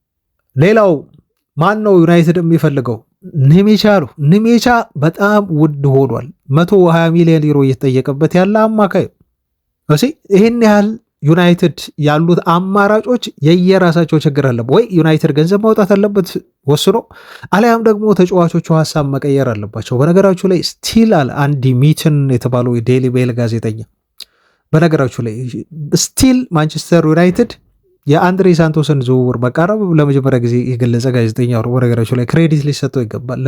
ሌላው ማን ነው ዩናይትድ የሚፈልገው? ኒሜቻ ነው። ኒሜቻ በጣም ውድ ሆኗል። 120 ሚሊዮን ዩሮ እየተጠየቀበት ያለ አማካይ እሺ። ይህን ያህል ዩናይትድ ያሉት አማራጮች የየራሳቸው ችግር አለበት። ወይ ዩናይትድ ገንዘብ ማውጣት አለበት ወስኖ፣ አሊያም ደግሞ ተጫዋቾቹ ሀሳብ መቀየር አለባቸው። በነገራችሁ ላይ ስቲል አለ አንዲ ሚትን የተባለው የዴይሊ ሜል ጋዜጠኛ፣ በነገራችሁ ላይ ስቲል ማንቸስተር ዩናይትድ የአንድሬ ሳንቶስን ዝውውር መቃረብ ለመጀመሪያ ጊዜ የገለጸ ጋዜጠኛ ነው። በነገራችሁ ላይ ክሬዲት ሊሰጠው ይገባል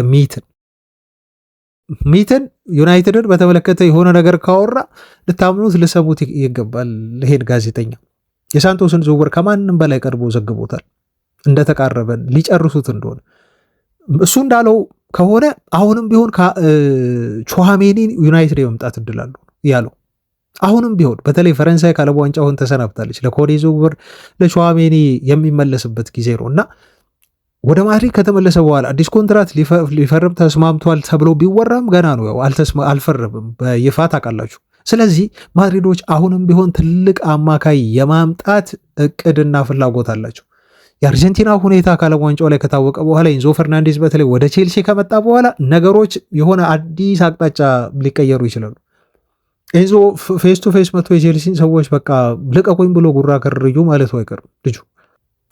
ሚትን ዩናይትድን በተመለከተ የሆነ ነገር ካወራ ልታምኑት ልሰሙት ይገባል። ይሄን ጋዜጠኛ የሳንቶስን ዝውውር ከማንም በላይ ቀድሞ ዘግቦታል፣ እንደተቃረበን ሊጨርሱት እንደሆነ። እሱ እንዳለው ከሆነ አሁንም ቢሆን ቹዋሜኒን ዩናይትድ የመምጣት እድላሉ ያለው። አሁንም ቢሆን በተለይ ፈረንሳይ ከዓለም ዋንጫውን ተሰናብታለች። ለኮኔ ዝውውር ለቹዋሜኒ የሚመለስበት ጊዜ ነው እና ወደ ማድሪድ ከተመለሰ በኋላ አዲስ ኮንትራት ሊፈርም ተስማምቷል ተብሎ ቢወራም ገና ነው፣ ያው አልፈረምም በይፋ ታውቃላችሁ። ስለዚህ ማድሪዶች አሁንም ቢሆን ትልቅ አማካይ የማምጣት እቅድና ፍላጎት አላቸው። የአርጀንቲና ሁኔታ ከዓለም ዋንጫው ላይ ከታወቀ በኋላ ኢንዞ ፈርናንዴዝ በተለይ ወደ ቼልሲ ከመጣ በኋላ ነገሮች የሆነ አዲስ አቅጣጫ ሊቀየሩ ይችላሉ። ኢንዞ ፌስ ቱ ፌስ መጥቶ የቼልሲን ሰዎች በቃ ልቀቁኝ ብሎ ጉራ ከርዩ ማለቱ አይቀርም። ልጁ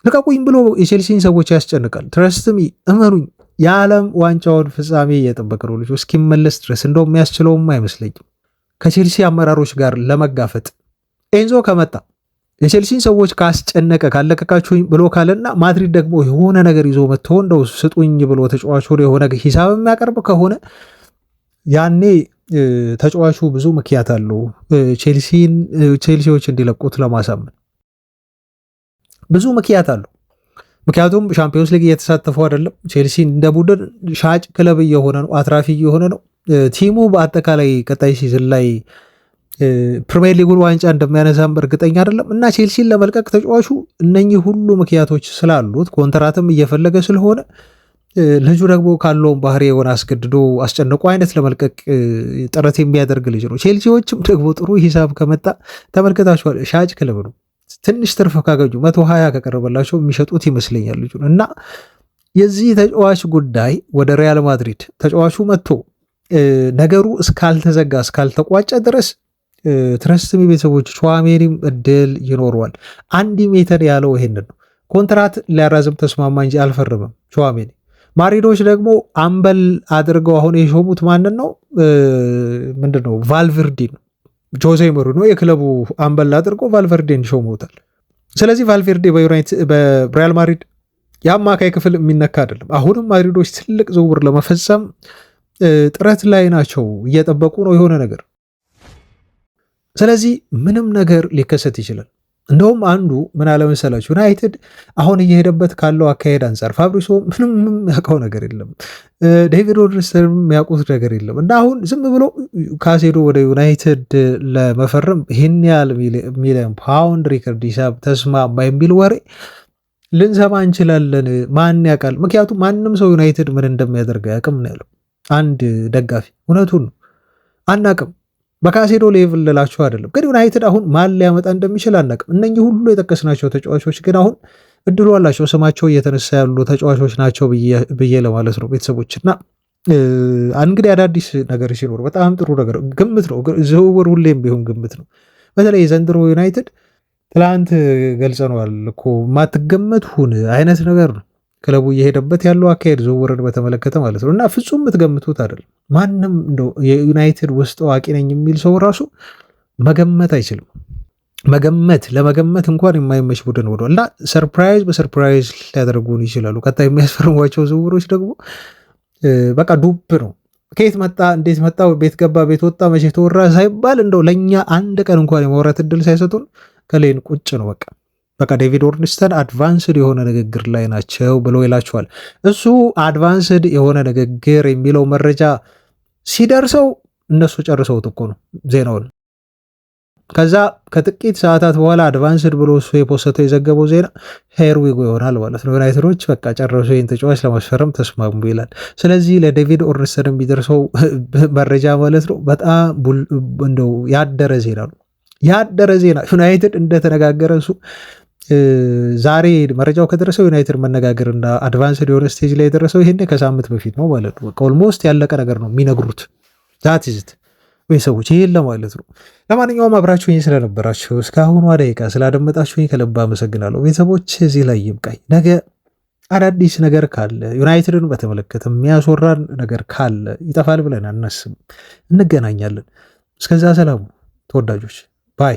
ልቀቁኝ ብሎ የቼልሲን ሰዎች ያስጨንቃል። ትረስትሚ እመኑኝ፣ የዓለም ዋንጫውን ፍጻሜ እየጠበቀ ነው ልጁ እስኪመለስ ድረስ። እንደው የሚያስችለውም አይመስለኝም ከቼልሲ አመራሮች ጋር ለመጋፈጥ። ኤንዞ ከመጣ የቼልሲን ሰዎች ካስጨነቀ ካለቀቃችሁኝ ብሎ ካለና ማድሪድ ደግሞ የሆነ ነገር ይዞ መጥቶ እንደው ስጡኝ ብሎ ተጫዋቹ የሆነ ሂሳብ የሚያቀርብ ከሆነ ያኔ ተጫዋቹ ብዙ ምክንያት አለው ቼልሲዎች እንዲለቁት ለማሳመን ብዙ ምክንያት አለው። ምክንያቱም ሻምፒዮንስ ሊግ እየተሳተፉ አይደለም። ቼልሲ እንደ ቡድን ሻጭ ክለብ እየሆነ ነው፣ አትራፊ እየሆነ ነው። ቲሙ በአጠቃላይ ቀጣይ ሲዝን ላይ ፕሪሚየር ሊጉን ዋንጫ እንደሚያነሳም እርግጠኛ አይደለም እና ቼልሲን ለመልቀቅ ተጫዋቹ እነኚህ ሁሉ ምክንያቶች ስላሉት ኮንትራትም እየፈለገ ስለሆነ ልጁ ደግሞ ካለውን ባህሪ የሆነ አስገድዶ አስጨንቆ አይነት ለመልቀቅ ጥረት የሚያደርግ ልጅ ነው። ቼልሲዎችም ደግሞ ጥሩ ሂሳብ ከመጣ ተመልከታችኋል፣ ሻጭ ክለብ ነው። ትንሽ ትርፍ ካገኙ 120 ከቀረበላቸው የሚሸጡት ይመስለኛል ልጁን እና የዚህ ተጫዋች ጉዳይ ወደ ሪያል ማድሪድ ተጫዋቹ መጥቶ ነገሩ እስካልተዘጋ እስካልተቋጨ ድረስ ትረስትሚ ቤተሰቦች ቹዋሜኒም እድል ይኖረዋል። 1 ሜትር ያለው ይሄንን ነው። ኮንትራት ሊያራዝም ተስማማ እንጂ አልፈረመም ቹዋሜኒ። ማድሪዶች ደግሞ አምበል አድርገው አሁን የሾሙት ማንን ነው? ምንድነው? ቫልቨርዴ ነው። ጆዜ ሞሪኖ የክለቡ አምበል አድርገው ቫልቨርዴን ሾመውታል። ስለዚህ ቫልቨርዴ በሪያል ማድሪድ የአማካይ ክፍል የሚነካ አይደለም። አሁንም ማድሪዶች ትልቅ ዝውውር ለመፈጸም ጥረት ላይ ናቸው፣ እየጠበቁ ነው የሆነ ነገር። ስለዚህ ምንም ነገር ሊከሰት ይችላል። እንደውም አንዱ ምን አለመሰላችሁ፣ ዩናይትድ አሁን እየሄደበት ካለው አካሄድ አንጻር ፋብሪሶ ምንም የሚያውቀው ነገር የለም፣ ዴቪድ ኦርንስተን የሚያውቁት ነገር የለም እና አሁን ዝም ብሎ ካሴዶ ወደ ዩናይትድ ለመፈረም ይህን ያህል ሚሊዮን ፓውንድ ሪከርድ ሂሳብ ተስማማ የሚል ወሬ ልንሰማ እንችላለን። ማን ያውቃል? ምክንያቱም ማንም ሰው ዩናይትድ ምን እንደሚያደርግ አያውቅም ነው ያለው አንድ ደጋፊ። እውነቱን ነው፣ አናውቅም። በካሴዶ ሌቭል ልላችሁ አይደለም፣ ግን ዩናይትድ አሁን ማን ሊያመጣ እንደሚችል አናውቅም። እነኚህ ሁሉ የጠቀስናቸው ተጫዋቾች ግን አሁን እድሉ አላቸው፣ ስማቸው እየተነሳ ያሉ ተጫዋቾች ናቸው ብዬ ለማለት ነው ቤተሰቦች። እና እንግዲህ አዳዲስ ነገር ሲኖር በጣም ጥሩ ነገር ግምት ነው። ዝውውር ሁሌም ቢሆን ግምት ነው። በተለይ የዘንድሮ ዩናይትድ ትላንት ገልጸነዋል እኮ ማትገመት ሁን አይነት ነገር ነው ክለቡ እየሄደበት ያለው አካሄድ ዝውውርን በተመለከተ ማለት ነው። እና ፍጹም የምትገምቱት አይደለም። ማንም እንደው የዩናይትድ ውስጥ አዋቂ ነኝ የሚል ሰው ራሱ መገመት አይችልም። ለመገመት እንኳን የማይመች ቡድን ወዷል። እና ሰርፕራይዝ በሰርፕራይዝ ሊያደርጉን ይችላሉ። ቀጣይ የሚያስፈርሟቸው ዝውውሮች ደግሞ በቃ ዱብ ነው። ከየት መጣ፣ እንዴት መጣ፣ ቤት ገባ፣ ቤት ወጣ፣ መቼ ተወራ ሳይባል እንደው ለእኛ አንድ ቀን እንኳን የማውራት እድል ሳይሰጡን ከሌን ቁጭ ነው በቃ ዴቪድ ኦርንስተን አድቫንስድ የሆነ ንግግር ላይ ናቸው ብሎ ይላቸዋል። እሱ አድቫንስድ የሆነ ንግግር የሚለው መረጃ ሲደርሰው እነሱ ጨርሰውት እኮ ነው ዜናውን። ከዛ ከጥቂት ሰዓታት በኋላ አድቫንስድ ብሎ እሱ የፖስተው የዘገበው ዜና ሄርዊጎ ይሆናል ማለት ነው። ዩናይትዶች በቃ ጨረሱ ይህን ተጫዋች ለማስፈረም ተስማሙ ይላል። ስለዚህ ለዴቪድ ኦርንስተን የሚደርሰው መረጃ ማለት ነው በጣም እንደው ያደረ ዜና ነው። ያደረ ዜና ዩናይትድ እንደተነጋገረ እሱ ዛሬ መረጃው ከደረሰው ዩናይትድ መነጋገርና አድቫንስድ የሆነ ስቴጅ ላይ የደረሰው ይሄኔ ከሳምንት በፊት ነው ማለት ነው። በቃ ኦልሞስት ያለቀ ነገር ነው የሚነግሩት ዛት ይዝት ቤተሰቦች ይሄን ለማለት ነው። ለማንኛውም አብራችሁኝ ስለነበራችሁ እስካሁኗ ደቂቃ ስላደመጣችሁኝ ከልብ አመሰግናለሁ ቤተሰቦች። እዚህ ላይ ይብቃኝ። ነገ አዳዲስ ነገር ካለ ዩናይትድን በተመለከተ የሚያስወራን ነገር ካለ ይጠፋል ብለን አናስብም። እንገናኛለን። እስከዛ ሰላሙ ተወዳጆች ባይ